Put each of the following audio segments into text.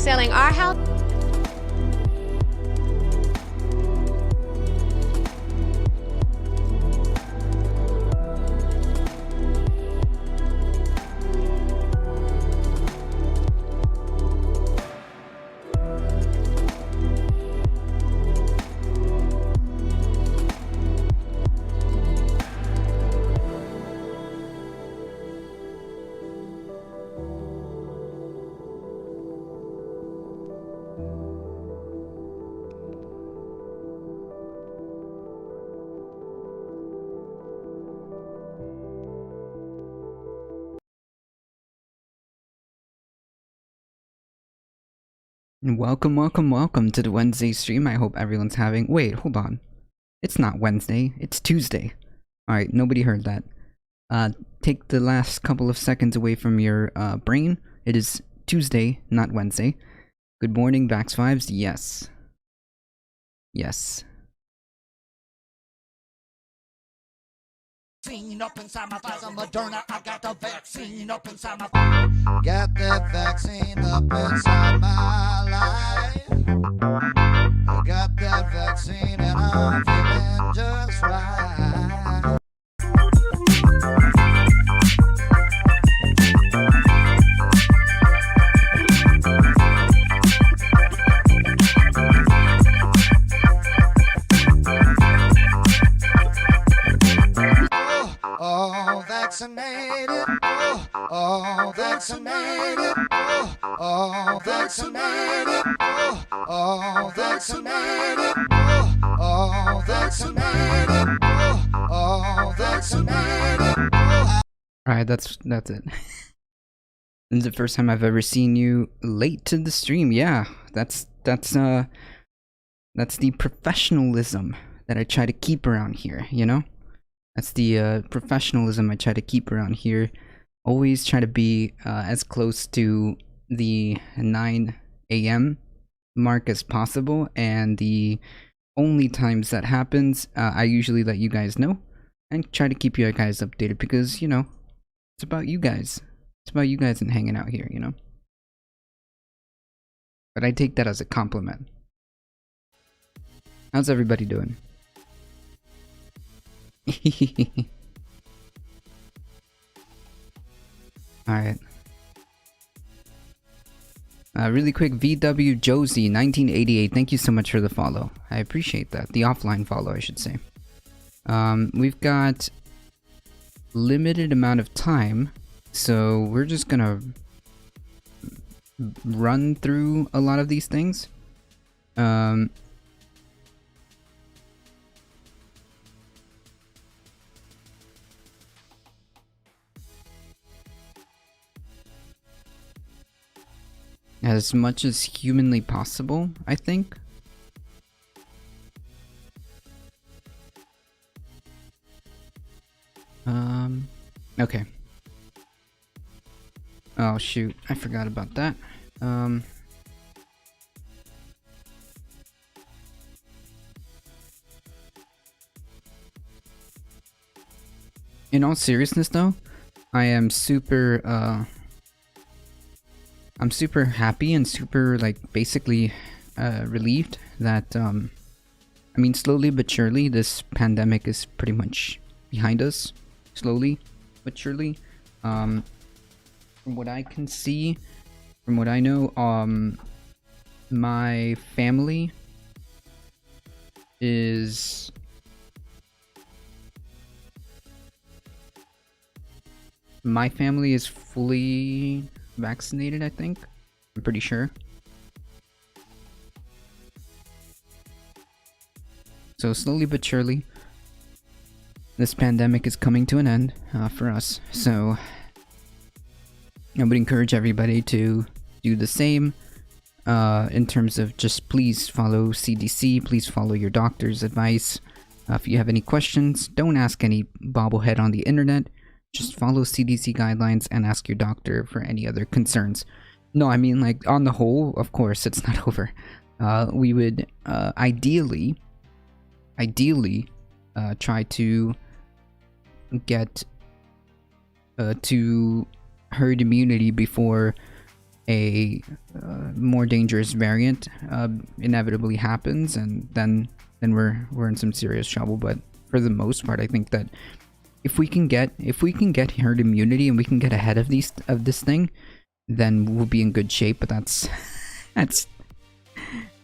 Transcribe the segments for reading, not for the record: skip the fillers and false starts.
selling our house. Welcome to the Wednesday stream. I hope everyone's having— wait, hold on. It's not Wednesday, it's Tuesday. Alright, nobody heard that. Take the last couple of seconds away from your brain. It is Tuesday, not Wednesday. Good morning, Vax Vibes. Yes. Yes. Up inside my Pfizer Moderna, I got the vaccine up inside my— got that vaccine up inside my life. I got that vaccine and I'm feeling just right. All vaccinated, all vaccinated, all vaccinated, all vaccinated, all vaccinated, all vaccinated. Alright, that's it. This is the first time I've ever seen you late to the stream. Yeah, that's the professionalism that I try to keep around here, you know? That's the professionalism I try to keep around here. Always try to be as close to the 9 a.m. mark as possible, and the only times that happens, I usually let you guys know and try to keep you guys updated because, you know, it's about you guys. It's about you guys and hanging out here, you know? But I take that as a compliment. How's everybody doing? Alright. Really quick, VW Josie 1988, thank you so much for the follow. I appreciate that. The offline follow, I should say. We've got limited amount of time, so we're just gonna run through a lot of these things. As much as humanly possible, I think. Okay. Oh shoot, I forgot about that. In all seriousness though, I am super, I'm super happy and super, like, basically relieved that, I mean, slowly but surely, this pandemic is pretty much behind us. Slowly but surely. From what I can see, from what I know, my family is... my family is fully vaccinated, I think. I'm pretty sure. So slowly but surely, this pandemic is coming to an end for us. So I would encourage everybody to do the same in terms of just please follow CDC, please follow your doctor's advice. If you have any questions, don't ask any bobblehead on the internet. Just follow CDC guidelines and ask your doctor for any other concerns. No, I mean, like, on the whole, of course, it's not over. We would ideally try to get to herd immunity before a more dangerous variant inevitably happens, and then we're in some serious trouble. But for the most part, I think that if we can get herd immunity and we can get ahead of this thing, then we'll be in good shape. But that's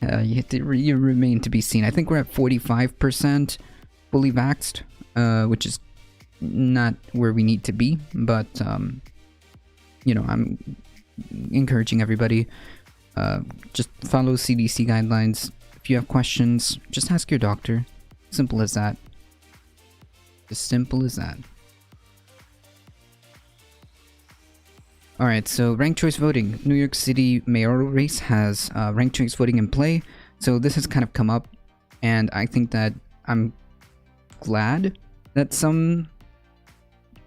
you remain to be seen. I think we're at 45% fully vaxxed, which is not where we need to be, but you know, I'm encouraging everybody, just follow CDC guidelines. If you have questions, just ask your doctor. Simple as that. As simple as that. Alright, so ranked choice voting. New York City mayoral race has ranked choice voting in play. So this has kind of come up, and I think that I'm glad that some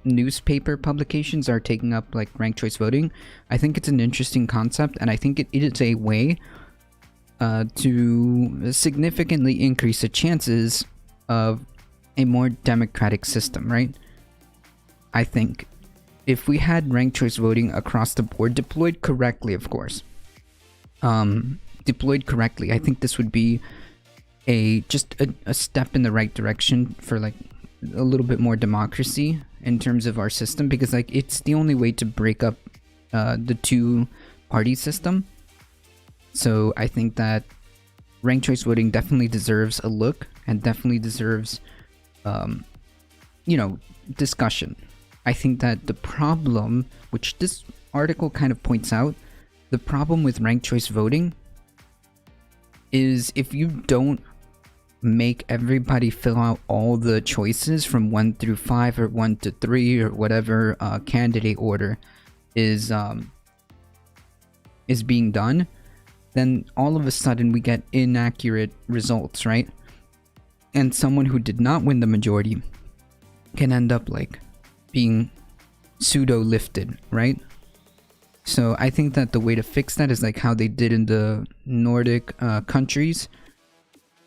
newspaper publications are taking up like ranked choice voting. I think it's an interesting concept, and I think it is a way to significantly increase the chances of a more democratic system, right? I think if we had ranked choice voting across the board, deployed correctly, of course, deployed correctly, I think this would be just a step in the right direction for like a little bit more democracy in terms of our system, because like it's the only way to break up the two-party system. So I think that ranked choice voting definitely deserves a look, and definitely deserves you know, discussion. I think that the problem, which this article kind of points out, the problem with ranked choice voting is if you don't make everybody fill out all the choices from 1 through 5 or 1 to 3 or whatever candidate order is being done, then all of a sudden we get inaccurate results, right? And someone who did not win the majority can end up like being pseudo lifted, right? So I think that the way to fix that is like how they did in the Nordic countries,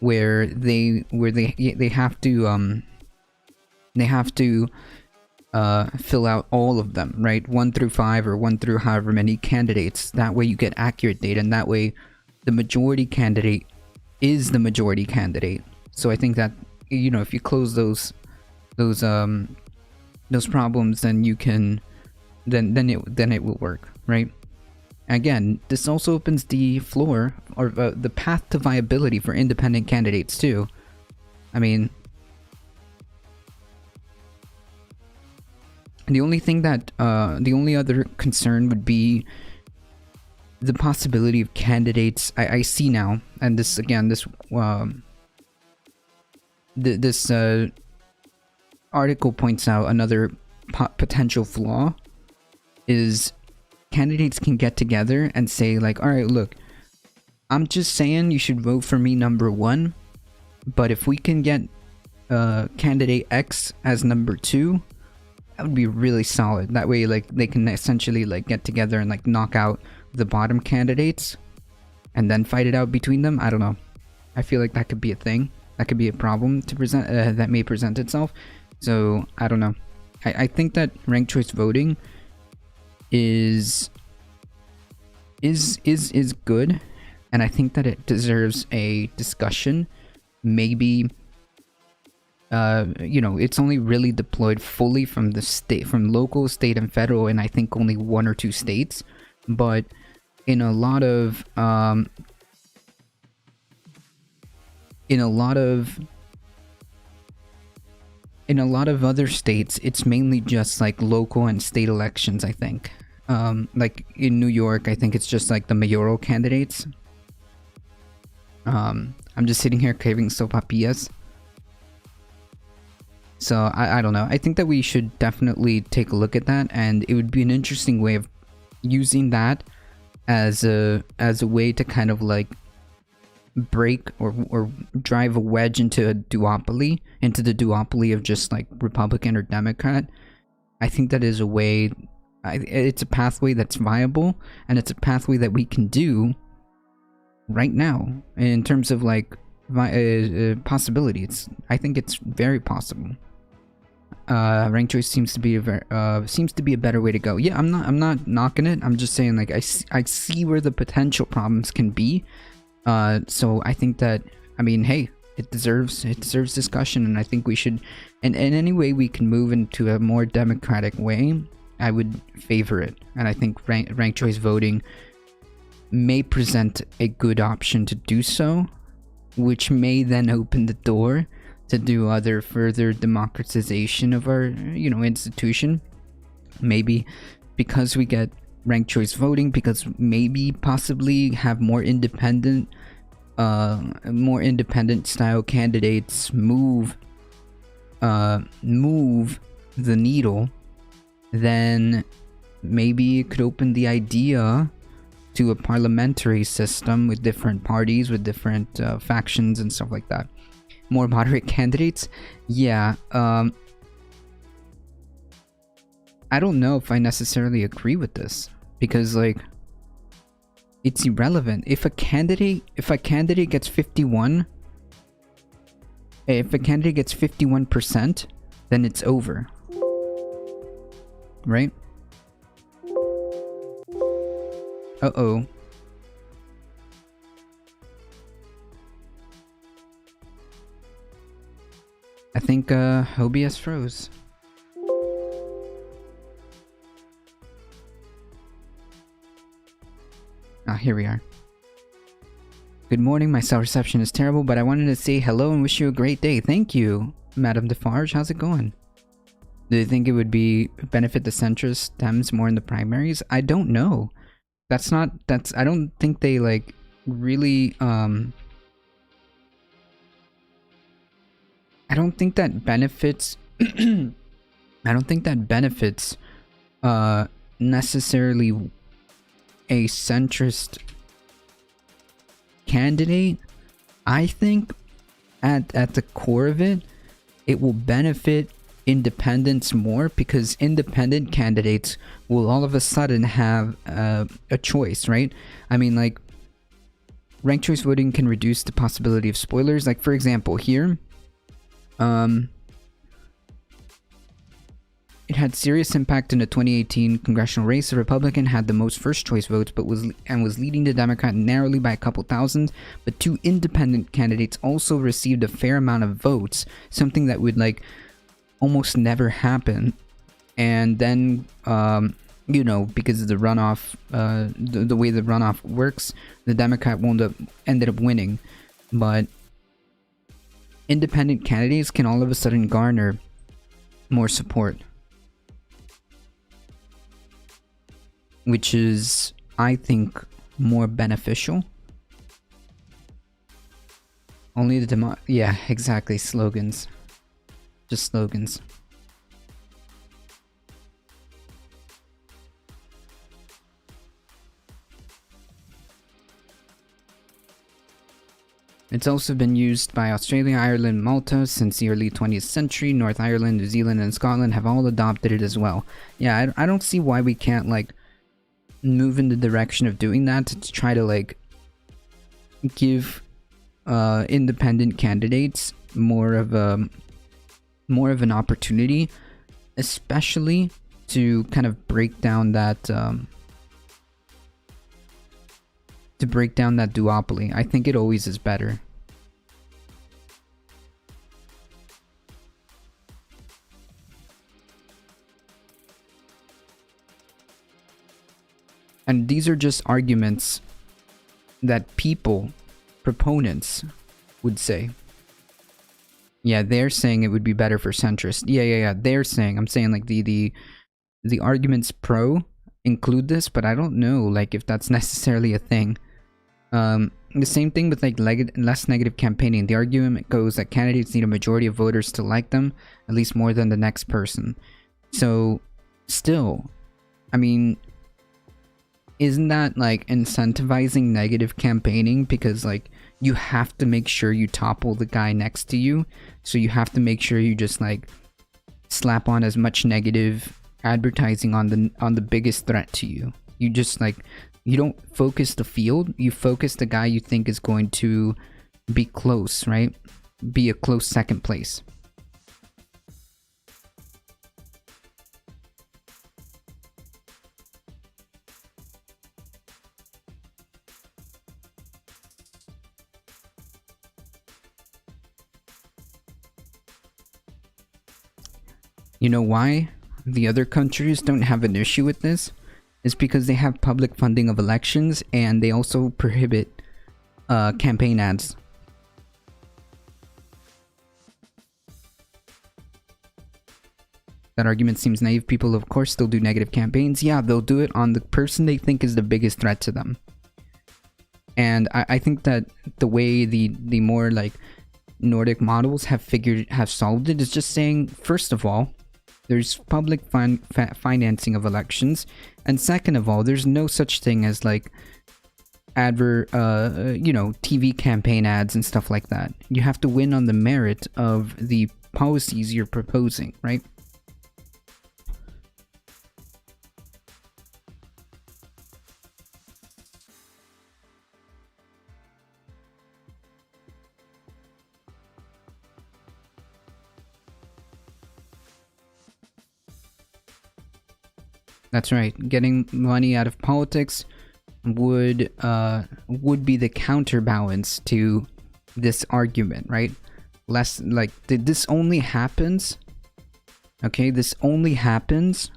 where they have to fill out all of them, right? 1 through 5 or 1 through however many candidates. That way you get accurate data, and that way the majority candidate is the majority candidate. So I think that, you know, if you close those problems, then you can then it will work, right? Again, this also opens the floor, or the path to viability for independent candidates too. I mean, the only thing that the only other concern would be the possibility of candidates I see now, and this again, this article points out another potential flaw is candidates can get together and say like, all right, look, I'm just saying you should vote for me number 1, but if we can get candidate X as number 2, that would be really solid. That way like they can essentially like get together and like knock out the bottom candidates and then fight it out between them. I don't know. I feel like that could be a thing. That could be a problem to present that may present itself. So I don't know. I think that ranked choice voting is good, and I think that it deserves a discussion. Maybe you know, it's only really deployed fully from the state, from local, state, and federal, and I think only 1 or 2 states. But in a lot of other states, it's mainly just like local and state elections, I think. Like in New York, I think it's just like the mayoral candidates. I'm just sitting here craving sopapillas. So I don't know. I think that we should definitely take a look at that, and it would be an interesting way of using that as a way to kind of like break or drive a wedge into the duopoly of just like Republican or Democrat. I think that is a way, it's a pathway that's viable, and it's a pathway that we can do right now in terms of like possibility. I think it's very possible. ranked choice seems to be a better way to go. Yeah, I'm not knocking it. I'm just saying, like, I see where the potential problems can be. So I think that, I mean, hey, it deserves discussion, and I think we should, and in any way we can move into a more democratic way, I would favor it. And I think ranked choice voting may present a good option to do so, which may then open the door to do other further democratization of our, you know, institution. Maybe because we get ranked choice voting, because maybe possibly have more independent style candidates move the needle, then maybe it could open the idea to a parliamentary system with different parties, with different factions and stuff like that. More moderate candidates, yeah. I don't know if I necessarily agree with this, because, like, it's irrelevant. If a candidate gets 51%, then it's over, right? Uh-oh. I think OBS froze. Ah, here we are. Good morning, my cell reception is terrible, but I wanted to say hello and wish you a great day. Thank you, Madame Defarge. How's it going? Do you think it would benefit the centrist Dems more in the primaries? I don't know. I don't think they, like, really, I don't think that benefits necessarily a centrist candidate. I think at the core of it, it will benefit independents more, because independent candidates will all of a sudden have a choice, right? I mean, like, ranked choice voting can reduce the possibility of spoilers. Like, for example, here, it had serious impact in the 2018 congressional race. The Republican had the most first choice votes, but was leading the Democrat narrowly by a couple thousand. But 2 independent candidates also received a fair amount of votes, something that would, like, almost never happen. And then, you know, because of the runoff, the way the runoff works, the Democrat ended up winning. But independent candidates can all of a sudden garner more support, which is, I think, more beneficial. Only the yeah, exactly, slogans. Just slogans. It's also been used by Australia, Ireland, Malta since the early 20th century. North Ireland, New Zealand, and Scotland have all adopted it as well. Yeah, I don't see why we can't, like, move in the direction of doing that, to try to, like, give independent candidates more of an opportunity, especially to kind of break down that duopoly. I think it always is better. And these are just arguments that proponents would say. Yeah, they're saying it would be better for centrists. Yeah. They're saying. I'm saying, like, the arguments pro include this, but I don't know, like, if that's necessarily a thing. The same thing with, like, less negative campaigning. The argument goes that candidates need a majority of voters to like them, at least more than the next person. So, still, I mean, isn't that, like, incentivizing negative campaigning? Because, like, you have to make sure you topple the guy next to you. So you have to make sure you just, like, slap on as much negative advertising on the biggest threat to you. You just, like, you don't focus the field, you focus the guy you think is going to be close, right? Be a close second place. You know why the other countries don't have an issue with this? It's because they have public funding of elections, and they also prohibit campaign ads. That argument seems naive. People, of course, still do negative campaigns. Yeah, they'll do it on the person they think is the biggest threat to them. And I think that the way the more like Nordic models have solved it is just saying, first of all, there's public financing of elections, and second of all, there's no such thing as like TV campaign ads and stuff like that. You have to win on the merit of the policies you're proposing, right? That's right. Getting money out of politics would be the counterbalance to this argument, right? Less like this only happens. Okay, this only happens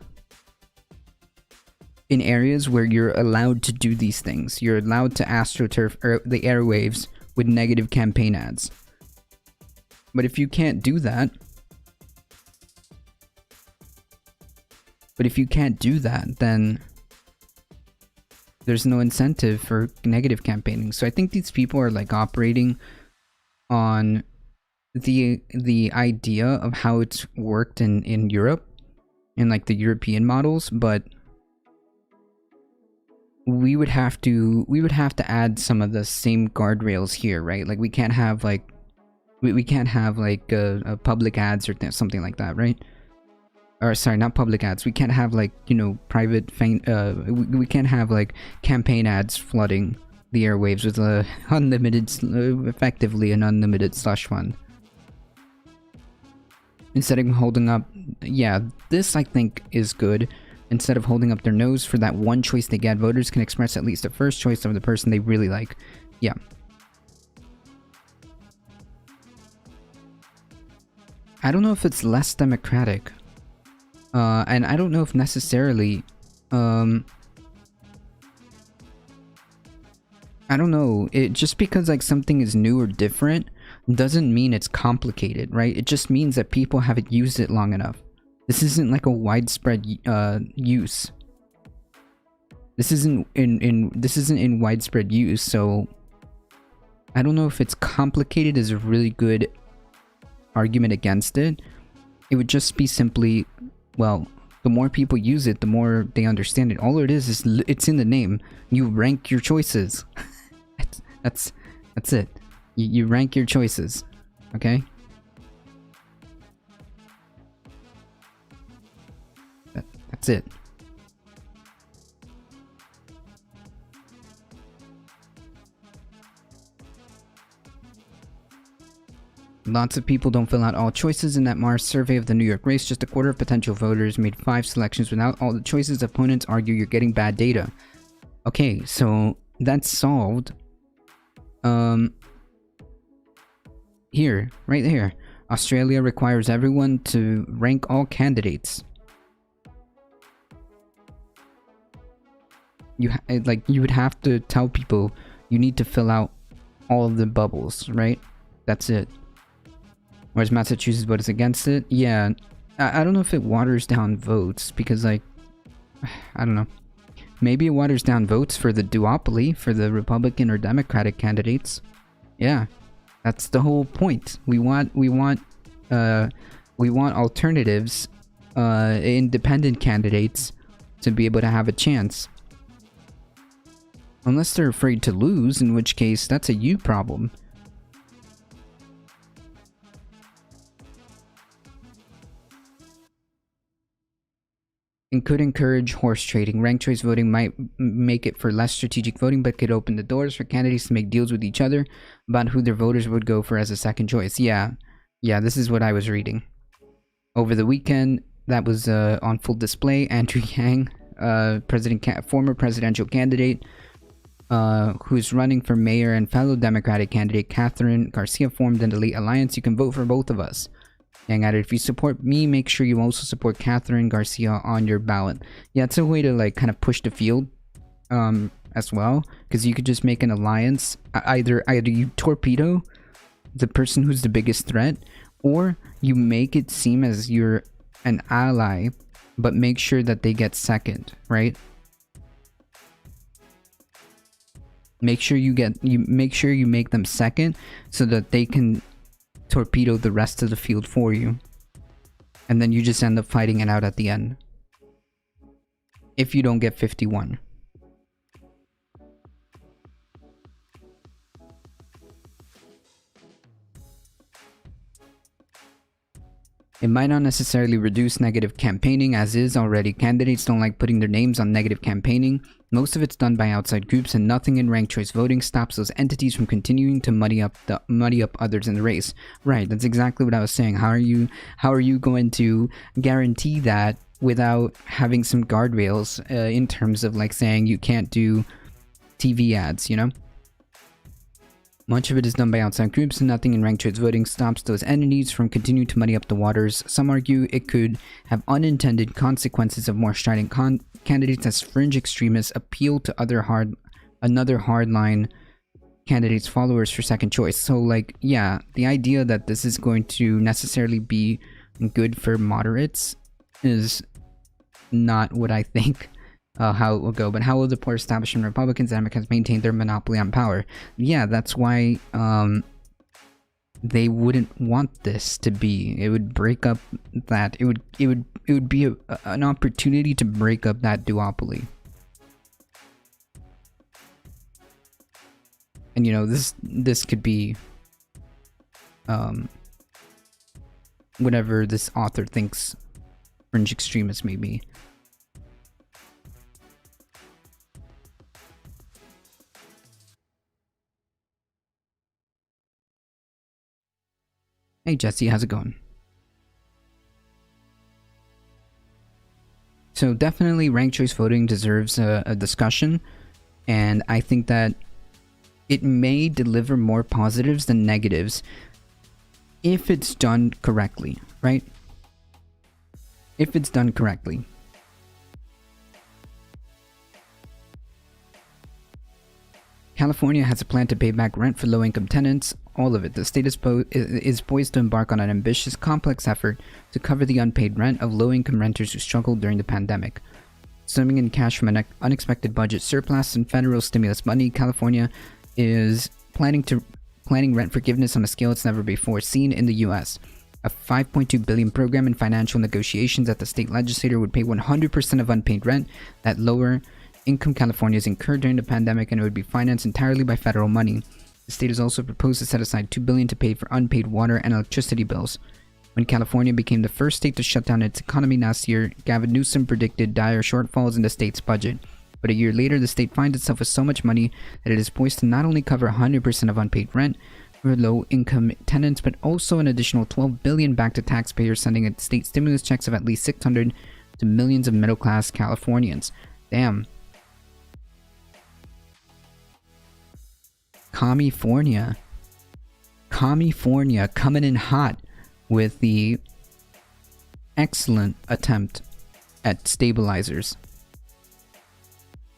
in areas where you're allowed to do these things. You're allowed to astroturf the airwaves with negative campaign ads. But if you can't do that, then there's no incentive for negative campaigning. So I think these people are like operating on the idea of how it's worked in Europe, in like the European models, but we would have to add some of the same guardrails here, right? Like we can't have like a public ads or something like that, right? Or sorry, not public ads. We can't have like, private we can't have like campaign ads flooding the airwaves with a effectively an unlimited slush fund. Instead of holding up, yeah, this I think is good. Instead of holding up their nose for that one choice they get, voters can express at least the first choice of the person they really like. Yeah. I don't know if it's less democratic. And I don't know if necessarily, I don't know, just because like something is new or different doesn't mean it's complicated, right? It just means that people haven't used it long enough. This isn't like a widespread use. This isn't in widespread use, so I don't know if it's complicated is a really good argument against it. It would just be simply, well, the more people use it, the more they understand it. All it is it's in the name. You rank your choices. That's it. You rank your choices. Okay? That's it. Lots of people don't fill out all choices in that Mars survey of the New York race. Just a quarter of potential voters made 5 selections without all the choices. Opponents argue you're getting bad data. Okay, so that's solved. Here, right here. Australia requires everyone to rank all candidates. You would have to tell people you need to fill out all of the bubbles, right? That's it. Whereas Massachusetts votes against it. Yeah, I don't know if it waters down votes because, like, I don't know. Maybe it waters down votes for the duopoly for the Republican or Democratic candidates. Yeah, that's the whole point. We want alternatives, independent candidates to be able to have a chance. Unless they're afraid to lose, in which case that's a you problem. And could encourage horse trading. Ranked choice voting might make it for less strategic voting, but could open the doors for candidates to make deals with each other about who their voters would go for as a second choice. Yeah, this is what I was reading. Over the weekend, that was on full display. Andrew Yang, former presidential candidate, who's running for mayor, and fellow Democratic candidate Catherine Garcia formed an elite alliance. You can vote for both of us. Hang at it. If you support me, make sure you also support Catherine Garcia on your ballot. Yeah, it's a way to like kind of push the field as well, because you could just make an alliance. Either you torpedo the person who's the biggest threat, or you make it seem as you're an ally, but make sure that they get second, right? Make sure you make them second so that they can torpedo the rest of the field for you. And then you just end up fighting it out at the end. If you don't get 51. It might not necessarily reduce negative campaigning, as is already. Candidates don't like putting their names on negative campaigning. Most of it's done by outside groups, and nothing in ranked choice voting stops those entities from continuing to muddy up others in the race. Right, that's exactly what I was saying. How are you going to guarantee that without having some guardrails in terms of like saying you can't do TV ads, you know? Much of it is done by outside groups, and nothing in ranked choice voting stops those entities from continuing to muddy up the waters. Some argue it could have unintended consequences of more strident candidates as fringe extremists appeal to another hardline candidates' followers for second choice. So like, yeah, the idea that this is going to necessarily be good for moderates is not what I think how it will go. But how will the poor establishment Republicans and Democrats maintain their monopoly on power? Yeah, that's why they wouldn't want this to be. It would break up that. It would be an opportunity to break up that duopoly. And you know, this could be whatever this author thinks fringe extremists may be. Hey Jesse, how's it going? So definitely ranked choice voting deserves a discussion, and I think that it may deliver more positives than negatives if it's done correctly, right? If it's done correctly. California has a plan to pay back rent for low-income tenants, all of it. The state is poised to embark on an ambitious, complex effort to cover the unpaid rent of low-income renters who struggled during the pandemic. Swimming in cash from an unexpected budget surplus and federal stimulus money, California is planning rent forgiveness on a scale it's never before seen in the U.S. A $5.2 billion program in financial negotiations at the state legislature would pay 100% of unpaid rent that lower income Californians incurred during the pandemic, and it would be financed entirely by federal money. The state has also proposed to set aside $2 billion to pay for unpaid water and electricity bills. When California became the first state to shut down its economy last year, Gavin Newsom predicted dire shortfalls in the state's budget. But a year later, the state finds itself with so much money that it is poised to not only cover 100% of unpaid rent for low-income tenants, but also an additional $12 billion back to taxpayers, sending its state stimulus checks of at least $600 to millions of middle-class Californians. Damn. California coming in hot with the excellent attempt at stabilizers.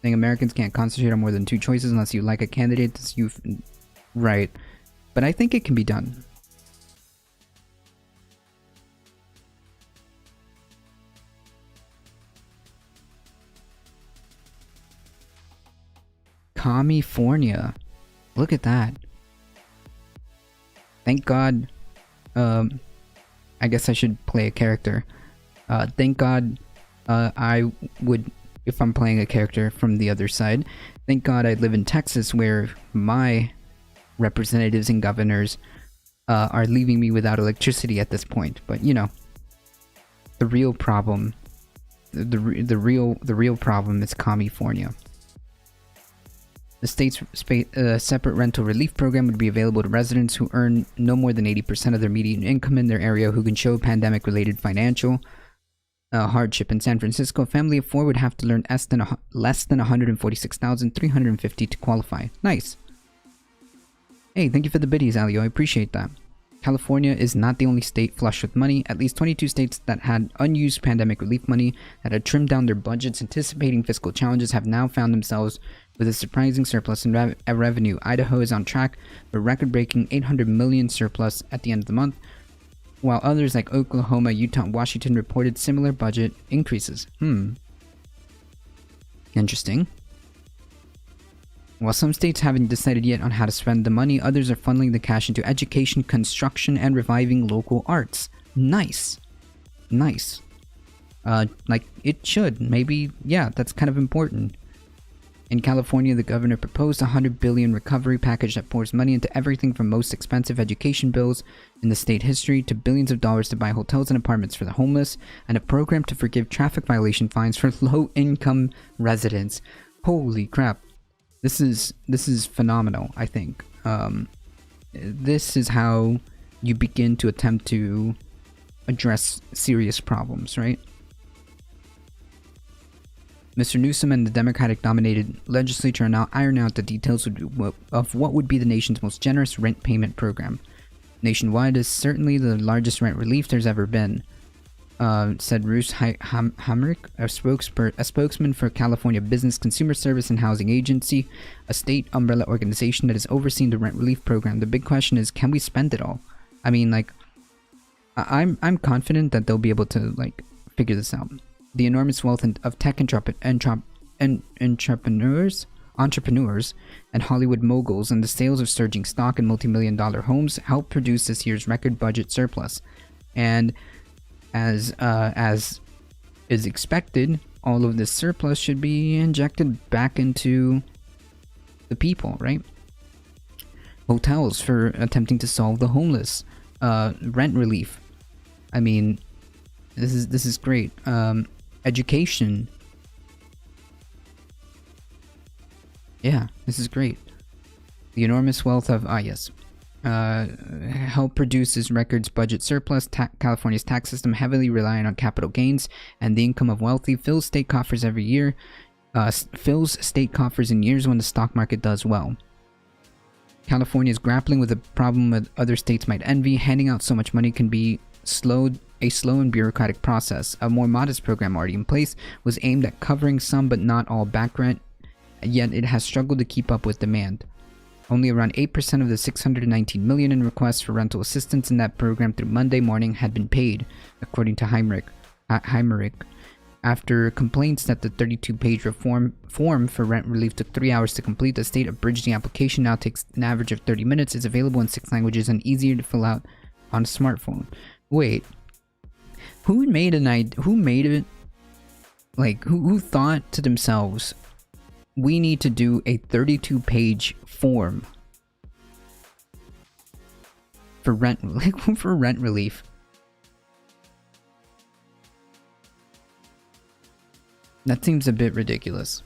Saying Americans can't concentrate on more than two choices unless you like a candidate that's right, but I think it can be done. California. Look at that. Thank God. I guess I should play a character. Thank God I would, if I'm playing a character from the other side, thank God I live in Texas, where my representatives and governors are leaving me without electricity at this point. But you know, the real problem, the real problem is California. The state's separate rental relief program would be available to residents who earn no more than 80% of their median income in their area who can show pandemic-related financial hardship. In San Francisco, a family of four would have to earn less than $146,350 to qualify. Nice. Hey, thank you for the biddies, Alio. I appreciate that. California is not the only state flush with money. At least 22 states that had unused pandemic relief money that had trimmed down their budgets anticipating fiscal challenges have now found themselves with a surprising surplus in revenue. Idaho is on track for a record-breaking $800 million surplus at the end of the month, while others like Oklahoma, Utah, and Washington reported similar budget increases. Interesting. While some states haven't decided yet on how to spend the money, others are funneling the cash into education, construction, and reviving local arts. Nice. Nice. Like it should. Maybe, yeah, that's kind of important. In California, the governor proposed a $100 billion recovery package that pours money into everything from most expensive education bills in the state history to billions of dollars to buy hotels and apartments for the homeless, and a program to forgive traffic violation fines for low-income residents. Holy crap. This is phenomenal, I think. This is how you begin to attempt to address serious problems, right? Mr. Newsom and the Democratic-dominated legislature are now ironing out the details of what would be the nation's most generous rent payment program. Nationwide is certainly the largest rent relief there's ever been, said Russ Hamrick, a spokesman for California Business Consumer Service and Housing Agency, a state umbrella organization that has overseen the rent relief program. The big question is, can we spend it all? I mean, like, I'm confident that they'll be able to, like, figure this out. The enormous wealth of tech entrepreneurs and Hollywood moguls and the sales of surging stock and multi-million-dollar homes helped produce this year's record budget surplus. And as is expected, all of this surplus should be injected back into the people, right? Hotels for attempting to solve the homeless, rent relief. I mean, this is great. Education. Yeah, this is great. The enormous wealth of help produce this record's budget surplus. California's tax system, heavily reliant on capital gains and the income of wealthy, fills state coffers every year. Fills state coffers in years when the stock market does well. California is grappling with a problem that other states might envy. Handing out so much money can be a slow and bureaucratic process. A more modest program already in place was aimed at covering some but not all back rent, yet it has struggled to keep up with demand. Only around 8% of the $619 million in requests for rental assistance in that program through Monday morning had been paid, according to Heimerick. After complaints that the 32-page form for rent relief took 3 hours to complete, the state abridged the application. Now takes an average of 30 minutes, is available in 6 languages, and easier to fill out on a smartphone. Wait, who made it? Like, who thought to themselves, we need to do a 32-page form for rent relief? That seems a bit ridiculous.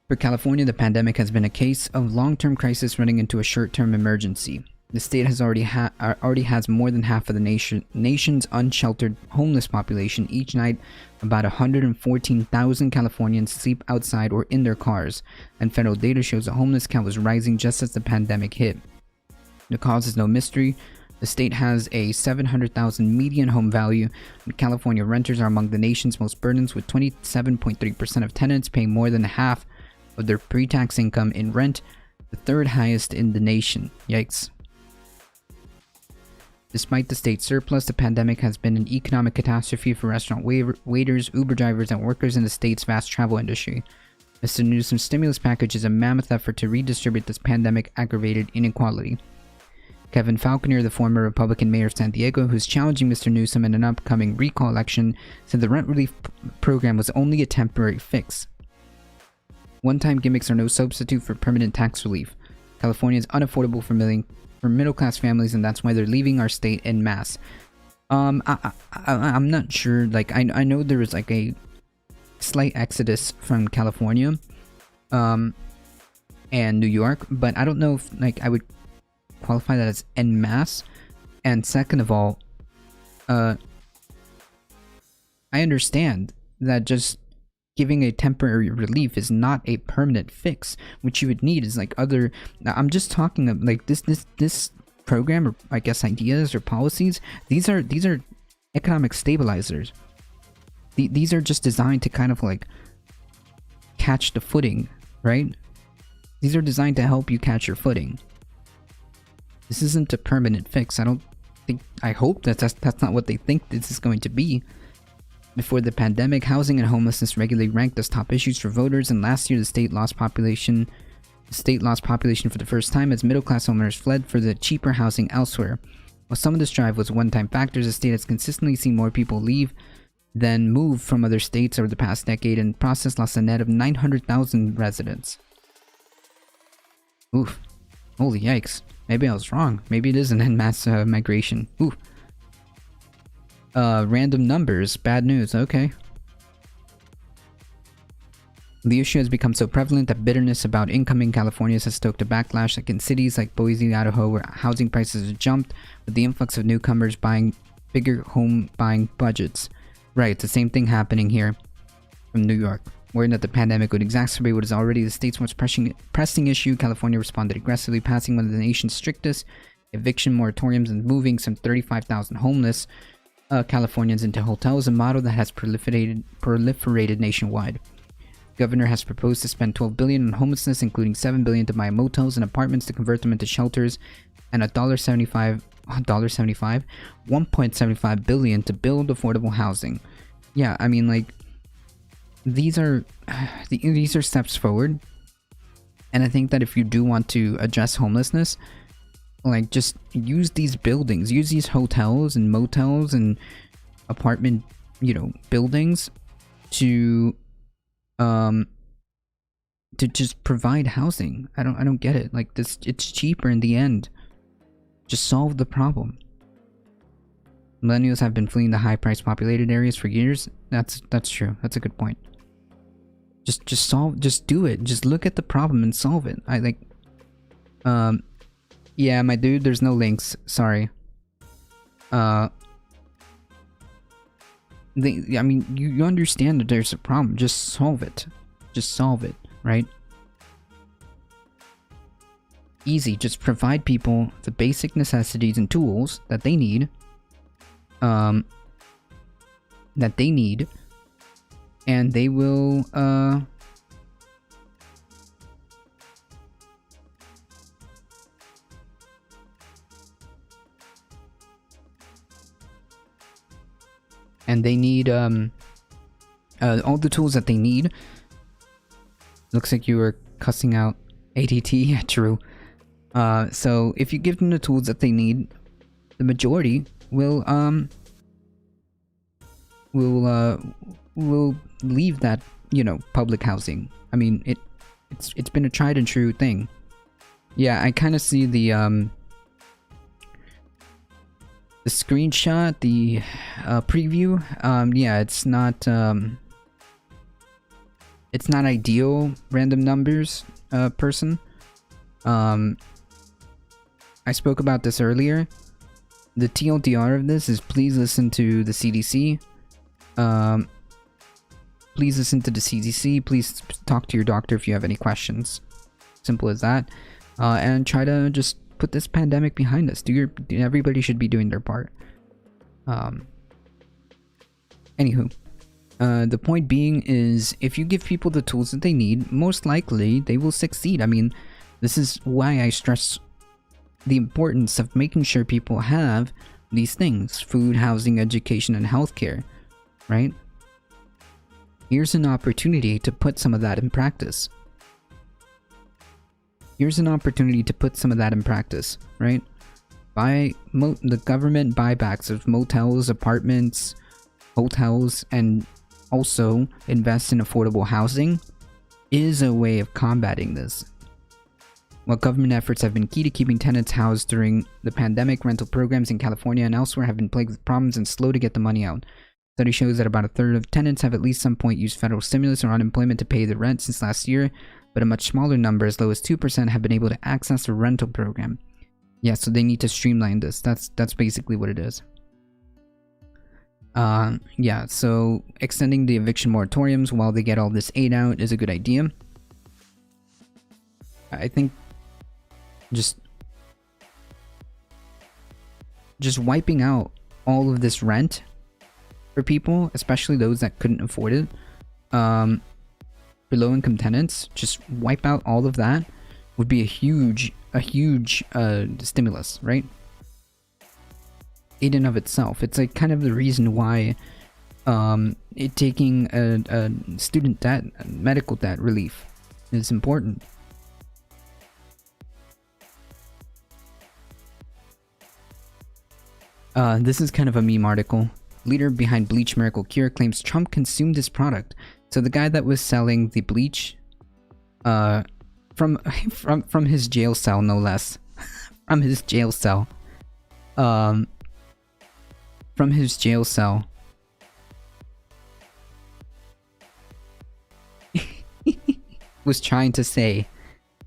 For California, the pandemic has been a case of long-term crisis running into a short-term emergency. The state has already has more than half of the nation's unsheltered homeless population. Each night, about 114,000 Californians sleep outside or in their cars, and federal data shows the homeless count was rising just as the pandemic hit. The cause is no mystery. The state has a $700,000 median home value, and California renters are among the nation's most burdened, with 27.3% of tenants paying more than half of their pre-tax income in rent, the third highest in the nation. Yikes. Despite the state's surplus, the pandemic has been an economic catastrophe for restaurant waiters, Uber drivers, and workers in the state's vast travel industry. Mr. Newsom's stimulus package is a mammoth effort to redistribute this pandemic-aggravated inequality. Kevin Falconer, the former Republican mayor of San Diego, who's challenging Mr. Newsom in an upcoming recall election, said the rent relief program was only a temporary fix. One-time gimmicks are no substitute for permanent tax relief. California is unaffordable for middle-class families, and that's why they're leaving our state en masse. I'm not sure. Like, I know there was like a slight exodus from California, and New York, but I don't know if like I would qualify that as en masse. And second of all, I understand that just giving a temporary relief is not a permanent fix. What you would need is like other. I'm just talking of like this program, or I guess ideas or policies. These are economic stabilizers. These are just designed to kind of like catch the footing, right? These are designed to help you catch your footing. This isn't a permanent fix. I hope that's not what they think this is going to be. Before the pandemic, housing and homelessness regularly ranked as top issues for voters, and last year the state lost population for the first time as middle-class homeowners fled for the cheaper housing elsewhere. While some of this drive was one-time factors, the state has consistently seen more people leave than move from other states over the past decade, and process lost a net of 900,000 residents. Oof. Holy yikes. Maybe I was wrong. Maybe it is an en masse migration. Ooh. Random numbers. Bad news. Okay. The issue has become so prevalent that bitterness about incoming Californians has stoked a backlash, like in cities like Boise, Idaho, where housing prices have jumped with the influx of newcomers buying bigger home buying budgets. Right, it's the same thing happening here from New York. Worried that the pandemic would exacerbate what is already the state's most pressing issue, California responded aggressively, passing one of the nation's strictest eviction moratoriums and moving some 35,000 homeless Californians into hotels, a model that has proliferated nationwide. The governor has proposed to spend $12 billion on homelessness, including $7 billion to buy motels and apartments to convert them into shelters, and $1.75 billion to build affordable housing. Yeah, I mean, like, these are steps forward, and I think that if you do want to address homelessness, like, just use these buildings, use these hotels and motels and apartment, buildings to just provide housing. I don't get it. Like, this, it's cheaper in the end. Just solve the problem. Millennials have been fleeing the high-priced populated areas for years. That's true. That's a good point. Just do it. Just look at the problem and solve it. Yeah, my dude, there's no links. Sorry. I mean, you understand that there's a problem. Just solve it. Just solve it, right? Easy. Just provide people the basic necessities and tools that they need. And they will, and they need, all the tools that they need. Looks like you were cussing out ADT. Yeah, true. So if you give them the tools that they need, the majority will leave that, public housing. I mean, it's been a tried and true thing. Yeah, I kind of see the screenshot, the preview. Yeah, it's not ideal. Random numbers person. I spoke about this earlier. The TLDR of this is please listen to the CDC. Please listen to the CDC. Please talk to your doctor if you have any questions. Simple as that. And try to just put this pandemic behind us. Everybody should be doing their part. Anywho, the point being is, if you give people the tools that they need, most likely they will succeed. I mean, this is why I stress the importance of making sure people have these things: food, housing, education, and healthcare, right? Here's an opportunity to put some of that in practice. Right? The government buybacks of motels, apartments, hotels, and also invest in affordable housing is a way of combating this. While government efforts have been key to keeping tenants housed during the pandemic, rental programs in California and elsewhere have been plagued with problems and slow to get the money out. Study shows that about a third of tenants have at least some point used federal stimulus or unemployment to pay the rent since last year, but a much smaller number, as low as 2%, have been able to access a rental program. Yeah, so they need to streamline this. That's basically what it is. Yeah, so extending the eviction moratoriums while they get all this aid out is a good idea. I think just wiping out all of this rent for people, especially those that couldn't afford it, for low-income tenants, just wipe out all of that would be a huge stimulus, right? In and of itself, it's like kind of the reason why taking a student debt, medical debt relief is important. This is kind of a meme article. Leader behind bleach miracle cure claims Trump consumed his product. So the guy that was selling the bleach, from his jail cell, no less, from his jail cell, was trying to say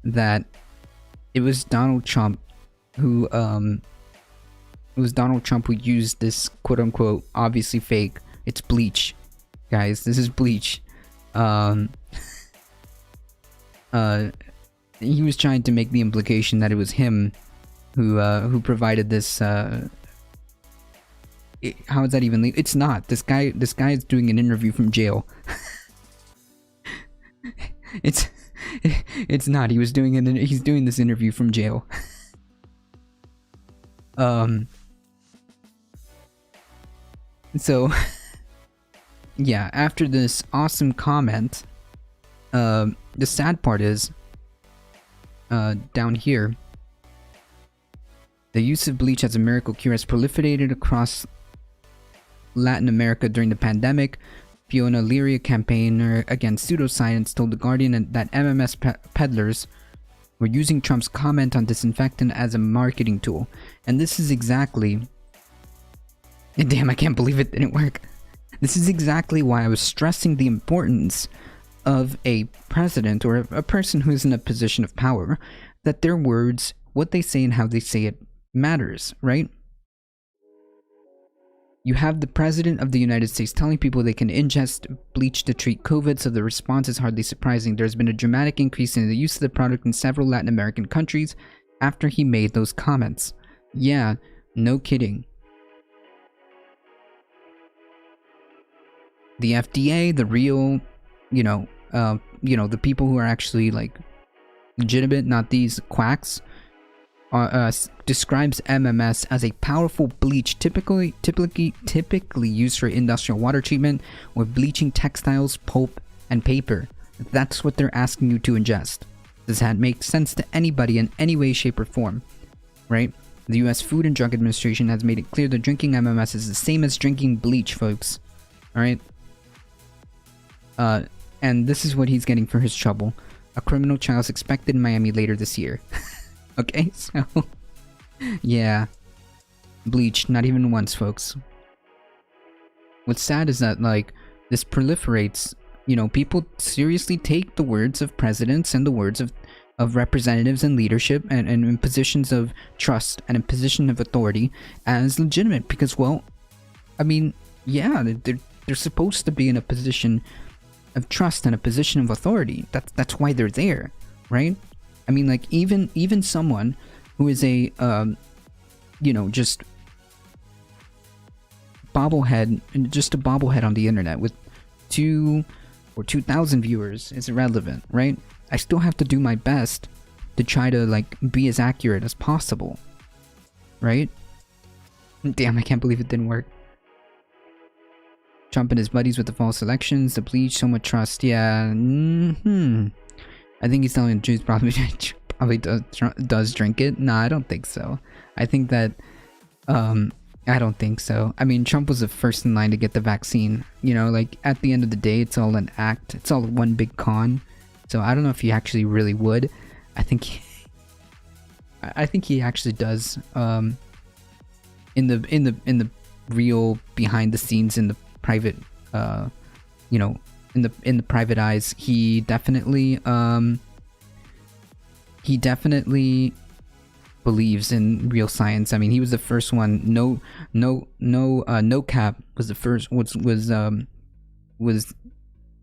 that it was Donald Trump who used this quote-unquote obviously fake, it's bleach, guys, this is bleach. He was trying to make the implication that it was him who provided this. How is that even legal? It's not. This guy is doing an interview from jail. It's not. He's doing this interview from jail. So yeah, after this awesome comment, the sad part is down here, the use of bleach as a miracle cure has proliferated across Latin America during the pandemic. Fiona Leary, a campaigner against pseudoscience, told The Guardian that MMS peddlers were using Trump's comment on disinfectant as a marketing tool. And this is exactly... Damn, I can't believe it didn't work. This is exactly why I was stressing the importance of a president or a person who's in a position of power, that their words, what they say and how they say it, matters, right? You have the president of the United States telling people they can ingest bleach to treat COVID, so the response is hardly surprising. There's been a dramatic increase in the use of the product in several Latin American countries after he made those comments. Yeah, no kidding. The FDA, the real, the people who are actually like legitimate, not these quacks, describes MMS as a powerful bleach typically used for industrial water treatment with bleaching textiles, pulp, and paper. That's what they're asking you to ingest. Does that make sense to anybody in any way, shape, or form? Right? The US Food and Drug Administration has made it clear that drinking MMS is the same as drinking bleach, folks. Alright? And this is what he's getting for his trouble. A criminal trial is expected in Miami later this year. Okay, so... yeah. Bleach, not even once, folks. What's sad is that, like, this proliferates. People seriously take the words of presidents and the words of representatives and leadership and in positions of trust and in position of authority as legitimate. Because, well, I mean, yeah, they're supposed to be in a position of trust and a position of authority. That's why they're there, right? I mean, like, even someone who is a just a bobblehead on the internet with 2 or 2,000 viewers is irrelevant, right? I still have to do my best to try to, like, be as accurate as possible, right? Damn, I can't believe it didn't work. Trump and his buddies with the false elections, the bleach, so much trust. Yeah, I think he's telling the truth. Probably does drink it. Nah, I don't think so. I think that I don't think so. I mean, Trump was the first in line to get the vaccine. Like, at the end of the day, it's all an act. It's all one big con. So I don't know if he actually really would. I think he actually does. In the real behind the scenes, in the private, in the private eyes, he definitely believes in real science. I mean, he was the first one. No cap was the first. Was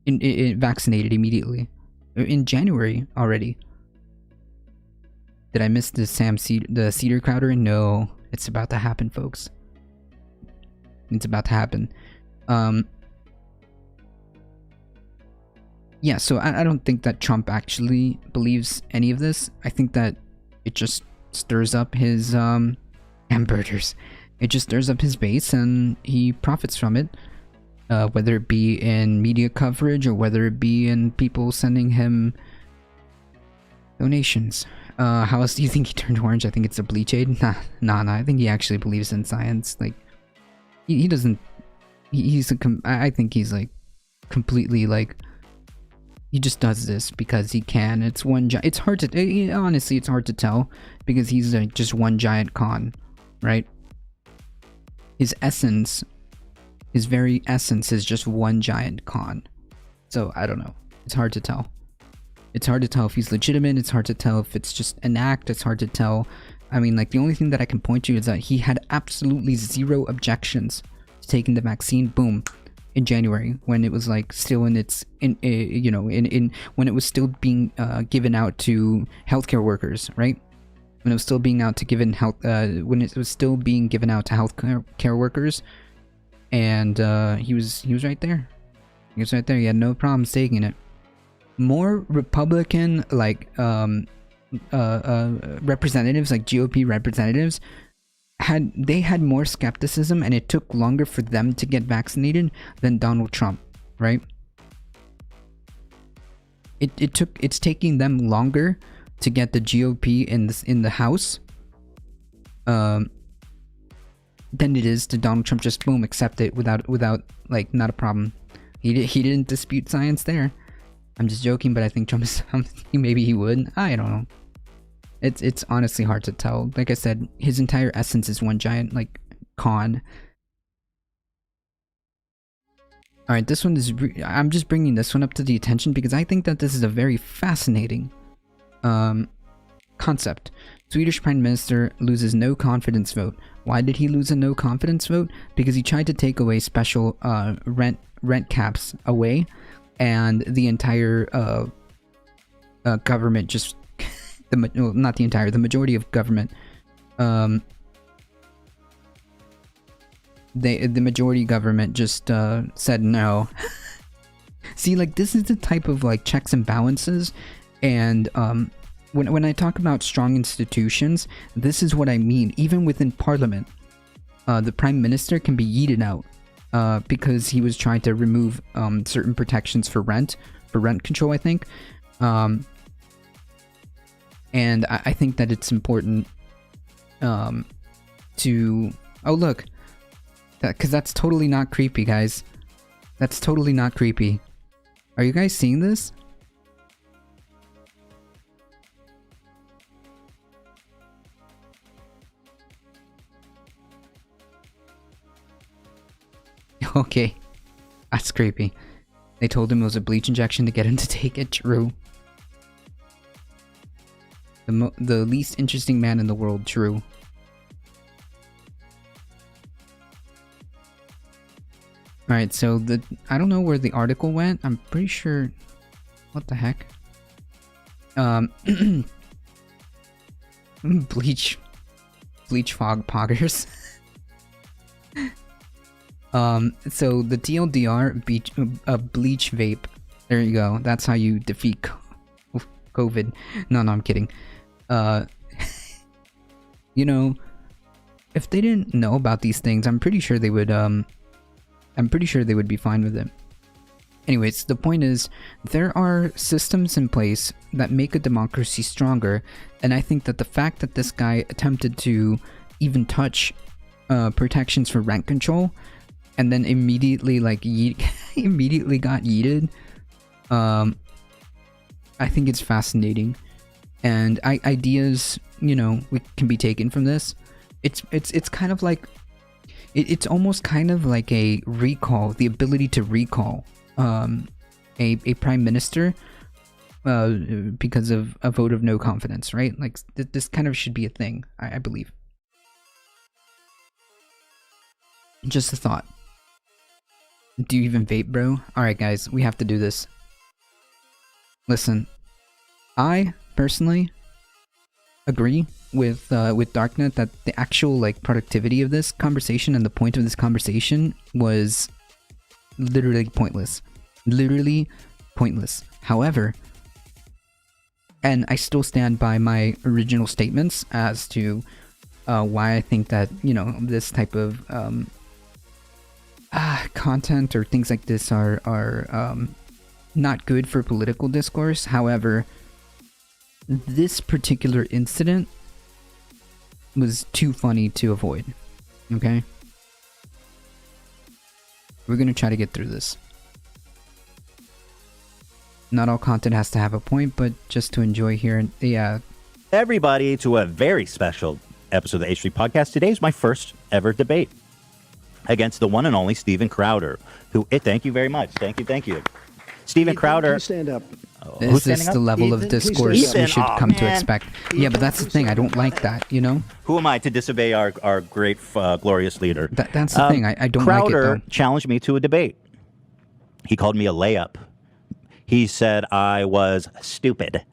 vaccinated immediately in January already. Did I miss the the Cedar Crowder? No, it's about to happen, folks. It's about to happen. Yeah, so I don't think that Trump actually believes any of this. I think that it just stirs up his hamburgers. It just stirs up his base and he profits from it. Whether it be in media coverage or whether it be in people sending him donations. How else do you think he turned orange? I think it's a bleach aid. Nah. I think he actually believes in science. Like, he doesn't. I think he's like completely like. He just does this because he can. It's one. It's hard to honestly. It's hard to tell because he's just one giant con, right? His essence, his very essence, is just one giant con. So I don't know. It's hard to tell. It's hard to tell if he's legitimate. It's hard to tell if it's just an act. It's hard to tell. I mean, like, the only thing that I can point to is that he had absolutely zero objections to taking the vaccine. Boom. In January, when it was like still in its when it was still being given out to healthcare workers, right? When it was still being when it was still being given out to healthcare workers, and he was right there. He was right there. He had no problem taking it. More Republican representatives, like GOP representatives, had more skepticism, and it took longer for them to get vaccinated than Donald Trump, right? It's taking them longer to get the GOP in the House than it is to Donald Trump just boom accept it without like not a problem. He didn't dispute science there. I'm just joking, but I think Trump is maybe he would. I don't know. It's honestly hard to tell. Like I said, his entire essence is one giant like con. All right, this one is. I'm just bringing this one up to the attention because I think that this is a very fascinating concept. Swedish Prime Minister loses no confidence vote. Why did he lose a no confidence vote? Because he tried to take away special rent caps away, and the entire government just. Not the entire, the majority of government, the majority government just said no. See, like, this is the type of like checks and balances, and when I talk about strong institutions, this is what I mean. Even within Parliament, the Prime Minister can be yeeted out because he was trying to remove certain protections for rent control, I think. And I think that it's important to... Oh, look. Because that's totally not creepy, guys. That's totally not creepy. Are you guys seeing this? Okay. That's creepy. They told him it was a bleach injection to get him to take it. True. The least interesting man in the world, true. Alright, so I don't know where the article went. I'm pretty sure... What the heck? Bleach fog poggers. So the TLDR bleach vape. There you go. That's how you defeat COVID. No, I'm kidding. You know, if they didn't know about these things, I'm pretty sure they would be fine with it. Anyways, the point is, there are systems in place that make a democracy stronger, and I think that the fact that this guy attempted to even touch protections for rent control, and then immediately immediately got yeeted, I think it's fascinating. And ideas, you know, can be taken from this. It's kind of like, it's almost kind of like a recall, the ability to recall a prime minister because of a vote of no confidence, right? Like this kind of should be a thing, I believe. Just a thought. Do you even vape, bro? Alright guys, we have to do this. Listen, I personally agree with Darknet that the actual like productivity of this conversation and the point of this conversation was literally pointless. Literally pointless. However, and I still stand by my original statements as to why I think that, you know, this type of content or things like this are not good for political discourse. However, this particular incident was too funny to avoid. Okay? We're gonna try to get through this. Not all content has to have a point, but just to enjoy here. Yeah. Everybody to a very special episode of the H3 Podcast. Today is my first ever debate against the one and only Steven Crowder, who, thank you very much. Thank you. Steven Crowder. Please stand up. This is the level of discourse we should come to expect. Yeah, but that's the thing. I don't like that, you know? Who am I to disobey our great, glorious leader? That's the thing. I don't Crowder like it, though. challenged me to a debate. He called me a layup. He said I was stupid.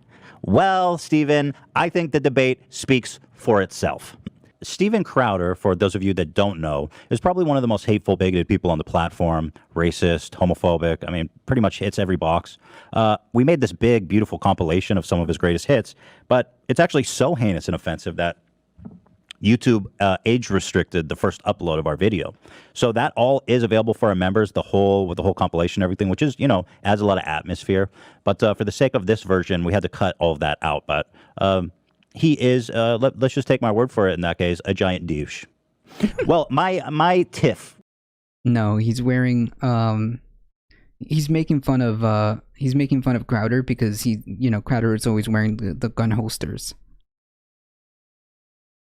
Well, Steven, I think the debate speaks for itself. Steven Crowder, for those of you that don't know, is probably one of the most hateful, bigoted people on the platform. Racist, homophobic. I mean, pretty much hits every box. We made this big, beautiful compilation of some of his greatest hits, but it's actually so heinous and offensive that YouTube age restricted the first upload of our video. So that all is available for our members, with the whole compilation and everything, which is, you know, adds a lot of atmosphere. But for the sake of this version, we had to cut all of that out. But he is, let's just take my word for it in that case, a giant douche. Well, my tiff. No, he's wearing, he's making fun of Crowder because Crowder is always wearing the gun holsters.